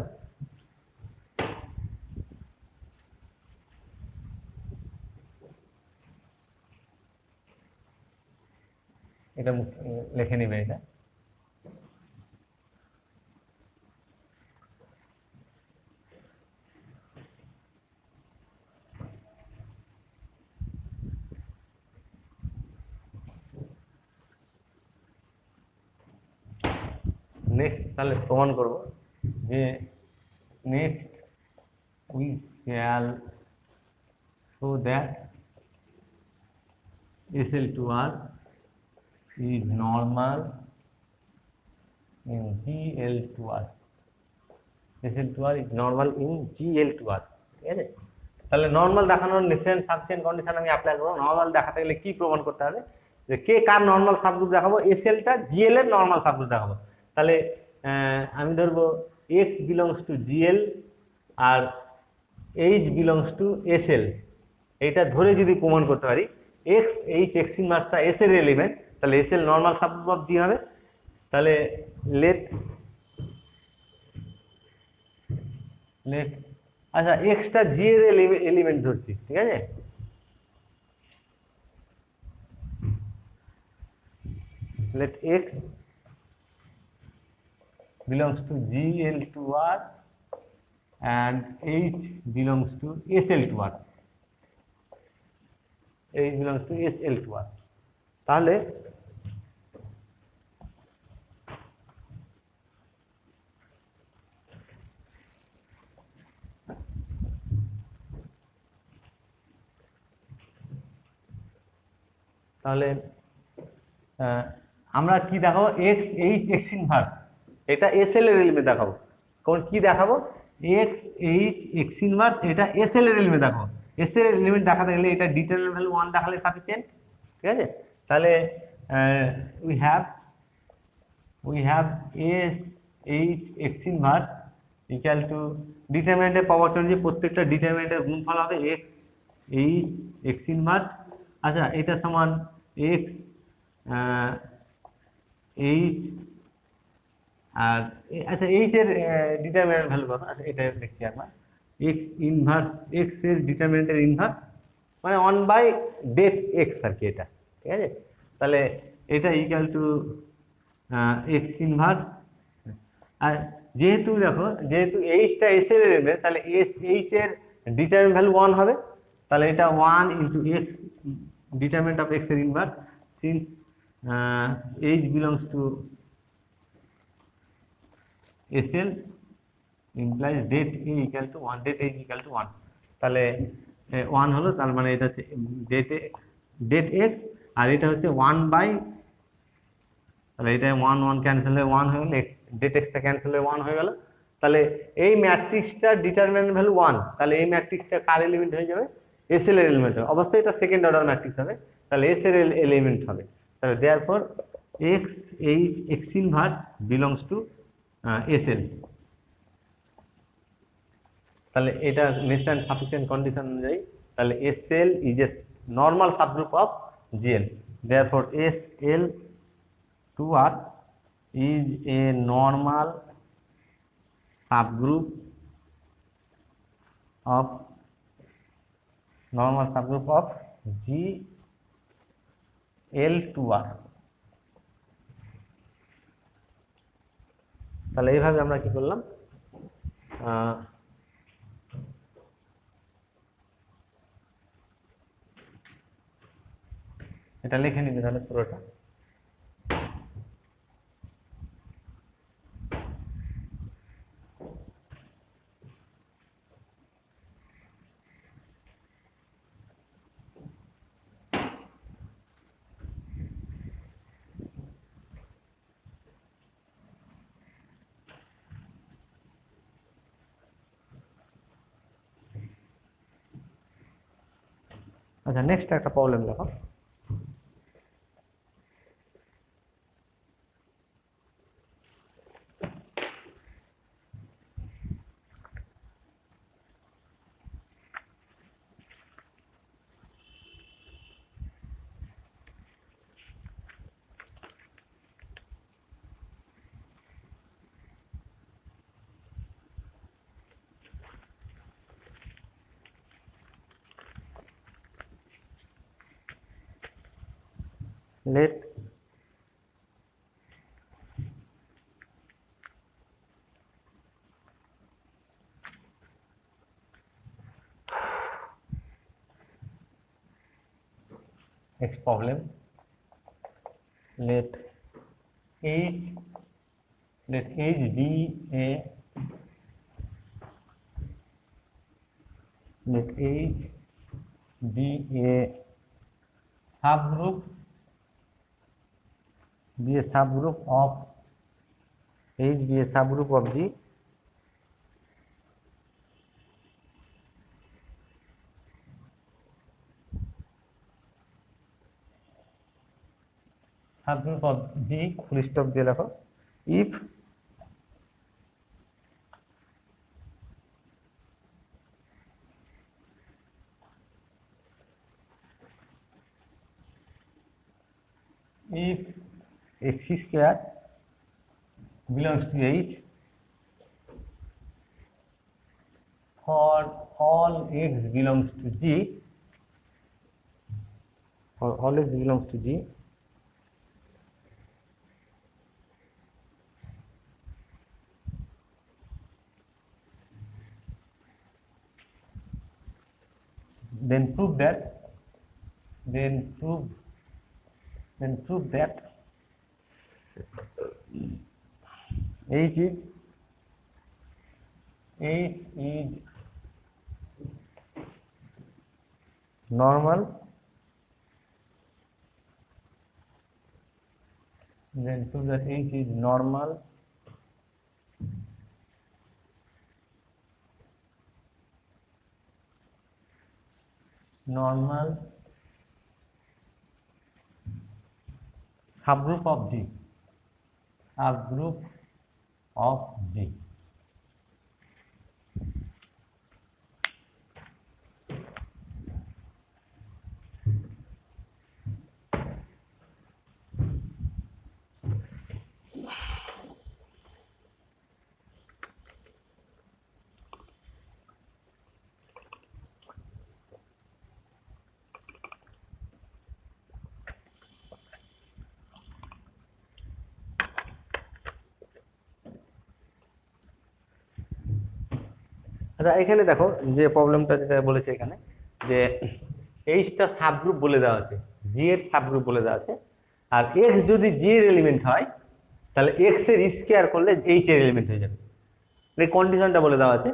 এটা লিখে নিবে এটা। নেক্সট তাহলে প্রমাণ করব যে next we shall show that SL2R is normal in GL2R. SL2R is normal in GL2R. ঠিক আছে, তাহলে নর্মাল দেখানোর নেসেসারি সাফিসিয়েন্ট কন্ডিশন আমি অ্যাপ্লাই করব। নর্মাল দেখাতে গেলে কি প্রমাণ করতে হবে, যে কে কার নর্মাল সাবগ্রুপ দেখাবো, SL টা GL এর নর্মাল সাবগ্রুপ দেখাবো। তাহলে আমি ধরবো X বিলংস টু GL আর H বিলংস টু SL, এইটা ধরে যদি প্রমাণ করতে পারি X H X ইনভার্সটা S এর এলিমেন্ট, তাহলে SL normal subgroup of G হবে। তাহলে লেট আচ্ছা এক্সটা জি এর এলিমেন্ট ধরছি, ঠিক আছে। Let X belongs to GL2R and H belongs to SL2R. H belongs to SL2R. তাহলে তাহলে আমরা কি দেখাবো, এক্স এইচ এক্স ইনভার্স, এটা এসএল এর এলিমেন্ট দেখাবো। কোন কি দেখাবো, এক্স এইচ এক্স ইনভার্স, এটা এসএল এর এলিমেন্ট দেখাবো। এসএল এর এলিমেন্ট দেখাতে গেলে এটা ডিটারমিনেন্ট ভ্যালু 1 দেখালে সাফিসিয়েন্ট, ঠিক আছে। তাহলে we have S H x inverse equal to ডিটারমিনেন্টের পাওয়ার যে প্রত্যেকটা ডিটারমিনেন্টের গুণফল হবে এক্স এইচ এক্স ইনভার্স। আচ্ছা এটা সমান এক্স এইচ আর আচ্ছা এইচ এর ডিটারমিনেন্ট ভ্যালু কত, আচ্ছা এটা দেখছি আমরা, এক্স ইনভার্স এক্স এর ডিটারমিনেন্টের ইনভার্স মানে 1/det x আর কি এটা, ঠিক আছে। তাহলে এটা ইকুয়াল টু এক্স ইনভার্স, আর যেহেতু দেখো যেহেতু এইচটা এস এর এলিমেন্ট, তাহলে এস এইচ এর ডিটারমিনেন্ট ভ্যালু 1 হবে। তাহলে এটা 1 into x determinant of x এর inverse, since h belongs to SL implies det A equal to 1, det A equal to 1। তাহলে 1 হলো, তার মানে এটা হচ্ছে det x আর এটা হচ্ছে 1 বাই, তাহলে এটা 1 1 ক্যান্সেল হয়ে 1 হয়ে গেল, x det x টা ক্যান্সেল হয়ে 1 হয়ে গেল। তাহলে এই ম্যাট্রিক্সটা ডিটারমিনেন্ট ভ্যালু 1, তাহলে এই ম্যাট্রিক্সটা কার এলিমেন্ট হয়ে যাবে, SL এর এলিমেন্ট হবে। অবশ্যই এটা সেকেন্ড অর্ডার ম্যাট্রিক্স হবে, তাহলে S এর এলিমেন্ট হবে। তাহলে therefore x h x inverse belongs to SL। তাহলে এটা নেসেসারি সাফিসিয়েন্ট কন্ডিশন অনুযায়ী তাহলে SL is a normal subgroup of GL, therefore SL2R is a normal subgroup of GL2R। তাহলে এইভাবে আমরা কি করলাম, এটা লিখে নিবে তাহলে পুরোটা। আচ্ছা নেক্সট একটা প্রবলেম দেখো, let problem. Let H be a subgroup of H be a subgroup of G subgroup of G full stop দিয়ে রাখো if x square belongs to H for all x belongs to G, for all x belongs to G, then prove that H is normal, then prove that H is normal subgroup of G, আচ্ছা এখানে দেখো যে প্রবলেমটা যেটা বলেছে এখানে যে এইচটা subgroup বলে দেওয়া আছে, জি এর সাবগ্রুপ বলে দেওয়া আছে, আর এক্স যদি জি এর এলিমেন্ট হয় তাহলে এক্স এর স্কয়ার করলে এইচ এর এলিমেন্ট হয়ে যাবে। এই কন্ডিশনটা বলে দেওয়া আছে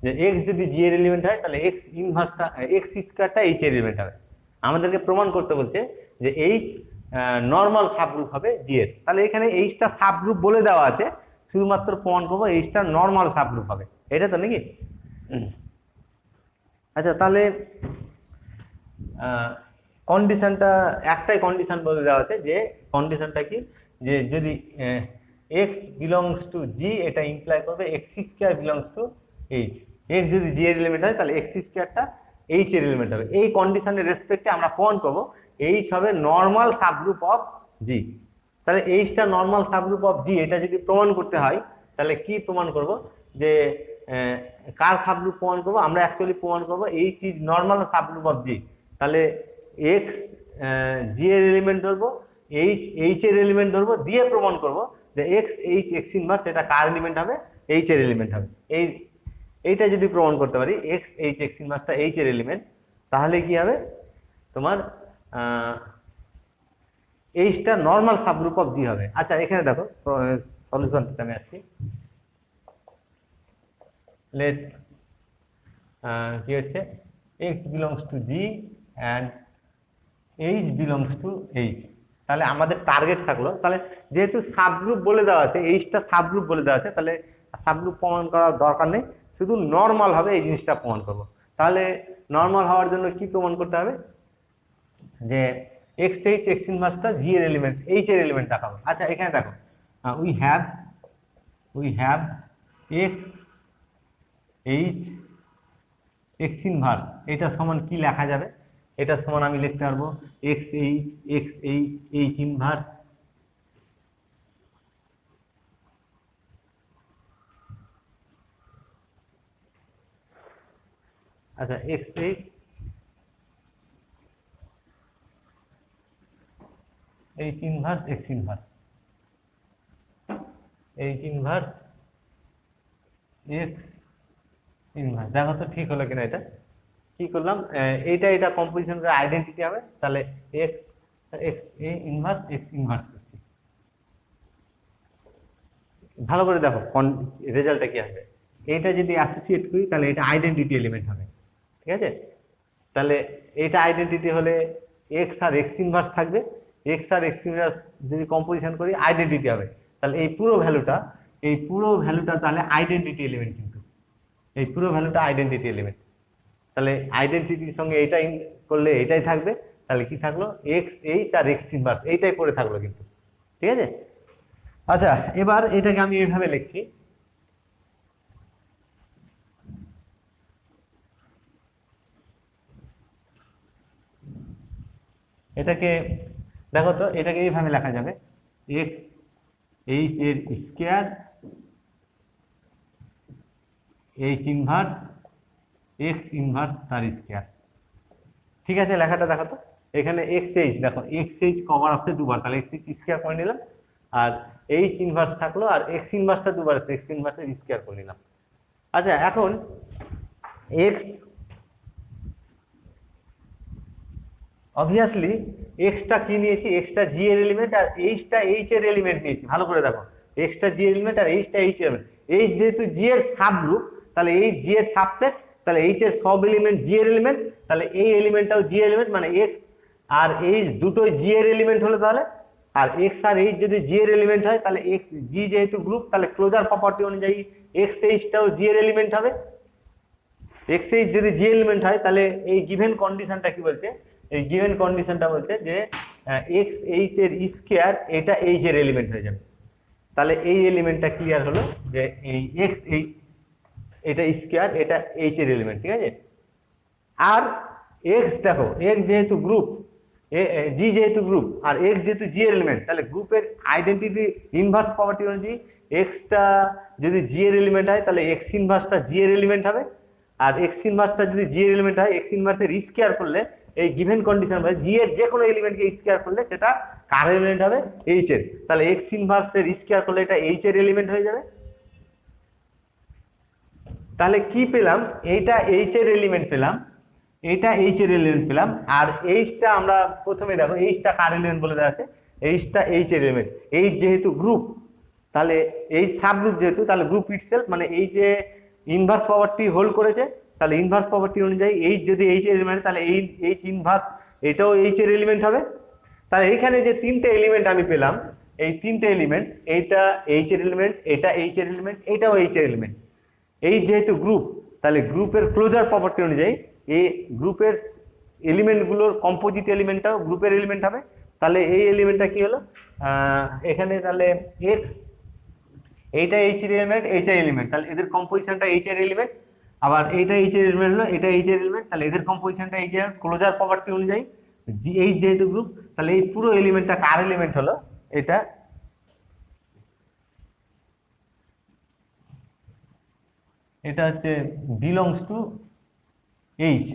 যে এক্স যদি জি এর এলিমেন্ট হয় তাহলে এক্স ইনভার্সটা এক্স স্কয়ারটা এইচ এর এলিমেন্ট হবে। আমাদেরকে প্রমাণ করতে বলছে যে এইচ নর্মাল সাবগ্রুপ হবে জি এর, তাহলে এখানে এইচটা সাবগ্রুপ বলে দেওয়া আছে, শুধুমাত্র প্রমাণ করবো এইচটা নর্মাল সাবগ্রুপ হবে, এটা তো নাকি? আচ্ছা তাহলে কন্ডিশনটা একটাই কন্ডিশন বলে দেওয়া আছে, যে কন্ডিশনটা কি, যে যদি এক্স বিলংস টু জি এটা ইমপ্লাই করবে x square belongs to H, x যদি জি এর এলিমেন্ট হয় তাহলে এক্স স্কয়ারটা এইচ এর এলিমেন্ট হবে। এই কন্ডিশনের রেসপেক্টে আমরা প্রমাণ করব এইচ হবে নর্মাল সাবগ্রুপ অফ জি। তাহলে এইচটা নর্মাল সাবগ্রুপ অফ জি, এটা যদি প্রমাণ করতে হয় তাহলে কি প্রমাণ করব, যে কার সাবগ্রুপ প্রমাণ করবো, আমরা অ্যাকচুয়ালি প্রমাণ করবো H is normal subgroup of G. তাহলে এক্স জি এর এলিমেন্ট ধরবো, এইচ এর এলিমেন্ট ধরবো, দিয়ে প্রমাণ করবো যে এক্স এক্স ইনভার্স এটা কার এলিমেন্ট হবে, এইচ এর এলিমেন্ট হবে। এইটা যদি প্রমাণ করতে পারি এক্স এক্স ইনভার্সটা এইচ এর এলিমেন্ট, তাহলে কি হবে তোমার এইচটা নর্মাল সাবগ্রুপ অফ জি হবে। আচ্ছা এখানে দেখো সলিউশনটা আমি আসছি। লেট কি হচ্ছে x belongs to G and H belongs to H, তাহলে আমাদের টার্গেট থাকলো, তাহলে যেহেতু সাবগ্রুপ বলে দেওয়া আছে, এইচটা সাবগ্রুপ বলে দেওয়া আছে, তাহলে সাবগ্রুপ প্রমাণ করার দরকার নেই, শুধু নর্মাল হবে এই জিনিসটা প্রমাণ করব। তাহলে নর্মাল হওয়ার জন্য কি প্রমাণ করতে হবে, যে এক্স এইচ এক্স ইনভার্সটা জি এর এলিমেন্ট এইচ এর এলিমেন্ট দেখাবো। আচ্ছা এখানে দেখো we have x H x inverse, এটা সমান কি লেখা যাবে, এটা সমান আমি লিখতে পারবো এক্স এইচ এইচ ইনভার্স আচ্ছা x H H inverse x inverse H inverse x inverse. দেখো তো ঠিক হলো কিনা, এটা কি করলাম, এটা কম্পোজিশন করে আইডেন্টিটি হবে, তাহলে x x A inverse x inverse করছি। ভালো করে দেখো রেজাল্টটা কি আসবে। এটা যদি অ্যাসোসিয়েট করি তাহলে এটা আইডেন্টিটি এলিমেন্ট হবে, ঠিক আছে। তাহলে এটা আইডেন্টিটি হলে এক্স আর এক্স ইনভার্স থাকবে, এক্স আর এক্স ইনভার্স যদি কম্পোজিশন করি আইডেন্টিটি হবে। তাহলে এই পুরো ভ্যালুটা তাহলে আইডেন্টিটি এলিমেন্ট, কিন্তু এই পুরো ভ্যালুটা আইডেন্টিটি এলিমেন্ট। তাহলে আইডেন্টিটির সঙ্গে এইটা করলে এটাই থাকবে, তাহলে কি থাকলো x H R x inverse এইটাই পড়ে থাকলো কিন্তু, ঠিক আছে। আচ্ছা এবার এটাকে আমি এইভাবে লিখছি, এটাকে দেখো তো এটাকে এইভাবে লেখা যাবে এক্স এইচ এর square H inverse x inverse তার স্কয়ার, ঠিক আছে। লেখাটা দেখো তো, এখানে এক্স এইচ দেখো এক্স এইচ কভার আসছে দুবার, তাহলে এক্স এইচ স্কয়ার করে নিলাম, আর এইচ ইনভার্স থাকলো আর এক্স ইনভার্সটা দুবার আছে, এক্স ইনভার্সের স্কয়ার করে নিলাম। আচ্ছা এখন এক্স অবভিয়াসলি এক্সটা কি নিয়েছি, এক্সটা জি এর এলিমেন্ট আর এইচটা এইচ এর এলিমেন্ট নিয়েছি। ভালো করে দেখো, এক্সটা জি এলিমেন্ট আর এইচটা এইচ এর এলিমেন্ট। এইচ যেহেতু জি এর সাব গ্রুপ, তাহলে এই জি এর সাবসেট, তাহলে এইচ এর সব এলিমেন্ট জি এর এলিমেন্ট, তাহলে এই এলিমেন্টটাও জি এলিমেন্ট, মানে এক্স আর এইচ দুটোই জি এর এলিমেন্ট হলো তাহলে। আর এক্স আর এইচ যদি জি এর এলিমেন্ট হয় তাহলে এক্স জি যেহেতু গ্রুপ, তাহলে ক্লোজার প্রপার্টি অনুযায়ী এক্স এইচটাও জি এর এলিমেন্ট হবে। এক্স এইচ যদি জি এলিমেন্ট হয় তাহলে এই গিভেন কন্ডিশনটা কি বলছে, এই গিভেন কন্ডিশনটা বলছে যে এক্স এইচ এর স্কয়ার এটা এইচ এর এলিমেন্ট হয়ে যাবে। তাহলে এই এলিমেন্টটা ক্লিয়ার হলো যে এই এক্স এইচ এটা স্কয়ার এটা এইচ এর এলিমেন্ট, ঠিক আছে। আর এক্স দেখো এক্স যেহেতু গ্রুপ, জি যেহেতু গ্রুপ আর এক্স যেহেতু জি এর এলিমেন্ট, তাহলে গ্রুপের আইডেন্টিটি ইনভার্স প্রপার্টি অনুযায়ী এক্সটা যদি জি এর এলিমেন্ট হয় তাহলে এক্স ইনভার্সটা জি এর এলিমেন্ট হবে, আর এক্স ইনভার্সটা যদি জি এর এলিমেন্ট হয় এক্স ইনভার্সের স্কয়ার করলে এই গিভেন কন্ডিশন মানে জি এর যে কোনো এলিমেন্টকে স্কয়ার করলে সেটা কার এলিমেন্ট হবে, এইচ এর। তাহলে এক্স ইনভার্সের স্কয়ার করলে এটা এইচ এর এলিমেন্ট হয়ে যাবে। তাহলে কি পেলাম, এইটা এইচ এর এলিমেন্ট পেলাম, এইটা এইচ এর এলিমেন্ট পেলাম, আর এইচটা আমরা প্রথমে দেখো এইচটা কার এলিমেন্ট বলে দেওয়া আছে, এইচটা এইচ এর এলিমেন্ট। এইচ যেহেতু গ্রুপ, তাহলে এইচ সাব গ্রুপ যেহেতু, তাহলে গ্রুপ ইটসেলফ মানে এই যে ইনভার্স প্রপার্টি হোল্ড করেছে, তাহলে ইনভার্স প্রপার্টি অনুযায়ী এইচ যদি এইচ এর এলিমেন্ট তাহলে এইচ ইনভার্স এটাও এইচ এর এলিমেন্ট হবে। তাহলে এইখানে যে তিনটে এলিমেন্ট আমি পেলাম, এই তিনটে এলিমেন্ট, এইটা এইচ এর এলিমেন্ট, এটা এইচ এর এলিমেন্ট, এটাও এইচ এর এলিমেন্ট। এই যেহেতু গ্রুপ, তাহলে গ্রুপের ক্লোজার প্রপার্টি অনুযায়ী এই গ্রুপের এলিমেন্টগুলোর কম্পোজিট এলিমেন্টটাও গ্রুপের এলিমেন্ট হবে। তাহলে এই এলিমেন্টটা কি হলো, এখানে তাহলে এক্স এইটা এইচ এর এলিমেন্ট, এইটা এলিমেন্ট, তাহলে এদের কম্পোজিশনটা এইচ এর এলিমেন্ট, আবার এইটা এইচ এর এলিমেন্ট হলো, এটা এইচ এর এলিমেন্ট, তাহলে এদের কম্পোজিশনটা এইচ এর ক্লোজার প্রপার্টি অনুযায়ী এইচ যেহেতু গ্রুপ, তাহলে এই পুরো এলিমেন্টটা কার এলিমেন্ট হলো, এটা এটা হচ্ছে বিলংস টু এইচ,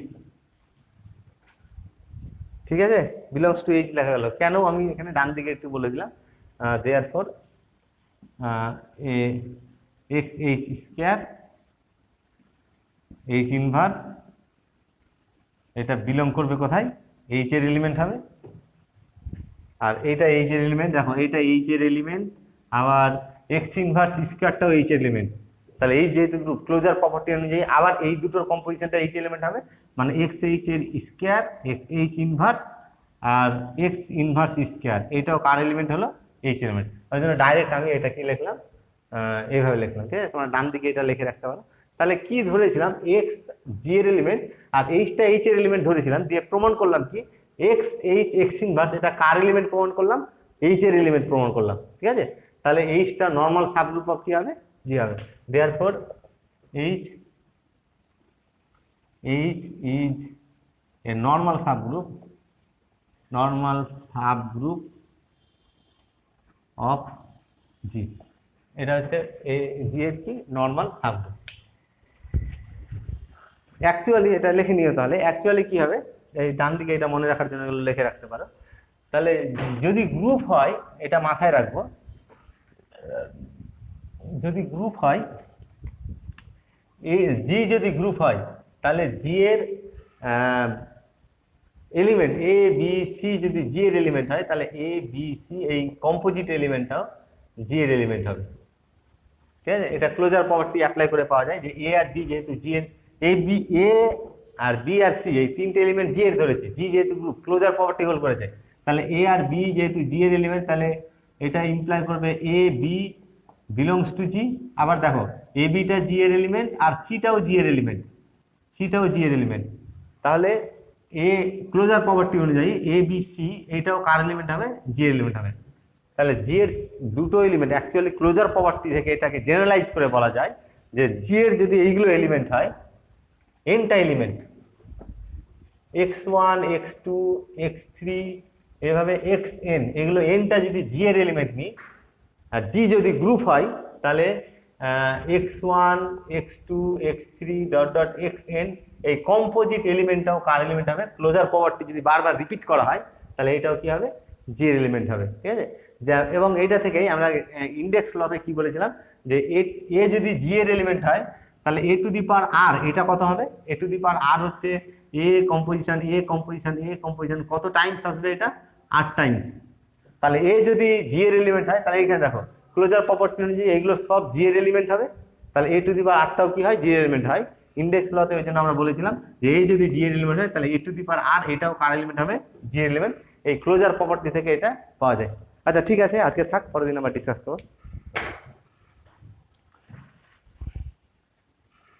ঠিক আছে। বিলংস টু এইচ লেখা গেল, কেন আমি এখানে ডান দিকে একটু বলে দিলাম, therefore x H square H inverse এটা বিলং করবে কোথায়, এইচ এর এলিমেন্ট হবে। আর এইটা এইচ এর এলিমেন্ট, দেখো এইটা এইচ এর এলিমেন্ট, আবার এক্স ইনভার্স স্কয়ারটাও এইচ এর এলিমেন্ট। তাহলে এই যেহেতু গ্রুপ ক্লোজার প্রপার্টি অনুযায়ী আবার এই দুটোর কম্পোজিশনটা এইচ এলিমেন্ট হবে, মানে এক্স এইচ এর স্কয়ার এইচ ইনভার্স আর এক্স ইনভার্স স্কয়ার এইটাও কার এলিমেন্ট হলো, এইচ এলিমেন্ট। ওই জন্য ডাইরেক্ট আমি এটা কি লিখলাম, এইভাবে লিখলাম, ঠিক আছে। তোমরা ডান দিকে এটা লিখে রাখতে পারো। তাহলে কি ধরেছিলাম, এক্স জি এর এলিমেন্ট আর এইচটা এইচ এর এলিমেন্ট ধরেছিলাম, দিয়ে প্রমাণ করলাম কি এক্স এইচ এক্স ইনভার্স এটা কার এলিমেন্ট প্রমাণ করলাম, এইচ এর এলিমেন্ট প্রমাণ করলাম, ঠিক আছে। তাহলে এইচটা নর্মাল সাবগ্রুপ অফ কি হবে, জি হবে। Therefore H is a normal subgroup of G, এটা হচ্ছে জি এর কি নর্মাল সাবগ্রুপ। অ্যাকচুয়ালি এটা লিখে নিও, তাহলে অ্যাকচুয়ালি কি হবে, এই ডান দিকে এটা মনে রাখার জন্য লিখে রাখতে পারো। তাহলে যদি গ্রুপ হয়, এটা মাথায় রাখবো, যদি গ্রুপ হয় এই জি যদি গ্রুপ হয় তাহলে জি এর এলিমেন্ট এ বি সি যদি জি এর এলিমেন্ট হয়, তাহলে এ বি সি এই কম্পোজিট এলিমেন্টটাও জি এর এলিমেন্ট হবে। ঠিক আছে, এটা ক্লোজার প্রপার্টি অ্যাপ্লাই করে পাওয়া যায় যে এ আর বি যেহেতু জি এর, এ বি এ আর বি আর সি এই তিনটে এলিমেন্ট জি এর ধরেছে, জি যেহেতু গ্রুপ ক্লোজার প্রপার্টি হোল্ড করেছে, তাহলে এ আর বি যেহেতু জি এর এলিমেন্ট, তাহলে এটা ইমপ্লাই করবে এ বি বিলংস টু জি। আবার দেখো এ বিটা জি এর এলিমেন্ট আর সিটাও জি এর এলিমেন্ট, সিটাও জি এর এলিমেন্ট, তাহলে এ ক্লোজার প্রপার্টি অনুযায়ী এ বি সি এইটাও কার এলিমেন্ট হবে, জি এর এলিমেন্ট হবে। তাহলে জি এর দুটো এলিমেন্ট অ্যাকচুয়ালি ক্লোজার প্রপার্টি থেকে এটাকে জেনারেলাইজ করে বলা যায় যে জি এর যদি এইগুলো এলিমেন্ট হয়, এনটা এলিমেন্ট x1 x2 x3 এভাবে xn, এগুলো এনটা যদি জি এর এলিমেন্ট নিই আর জি যদি গ্রুপ হয়, তাহলে x1 x2 x3 dot dot xn এই কম্পোজিট এলিমেন্টটাও কার এলিমেন্ট হবে, ক্লোজার প্রপার্টি যদি বারবার রিপিট করা হয় তাহলে এটাও কি হবে, জি এর এলিমেন্ট হবে। ঠিক আছে, এবং এইটা থেকেই আমরা ইন্ডেক্স লতে কি বলেছিলাম যে এ যদি জি এর এলিমেন্ট হয়, তাহলে এ টু দি পাওয়ার আর এটা কত হবে, এ টু দি পাওয়ার আর হচ্ছে এ কম্পোজিশন এ কম্পোজিশন এ কম্পোজিশন, কত টাইমস আসবে এটা, 8 টাইমস। তাহলে এ যদি জি এর এলিমেন্ট হয়, তাহলে এখানে দেখো ক্লোজার প্রপার্টি অনুযায়ী এগুলো সব জি এর এলিমেন্ট হবে, তাহলে এ টু দি পাওয়ার আরটাও কি হয়, জি এর এলিমেন্ট হয়। ইন্ডেক্স লতে ওই জন্য আমরা বলেছিলাম যে এ যদি জি এর এলিমেন্ট হয়, তাহলে এ টু দি পাওয়ার আর এটাও কার এলিমেন্ট হবে, জি এর এলিমেন্ট। এই ক্লোজার প্রপার্টি থেকে এটা পাওয়া যায়। আচ্ছা ঠিক আছে, আজকে থাক, পরের দিন আমরা ডিসকাস করবো।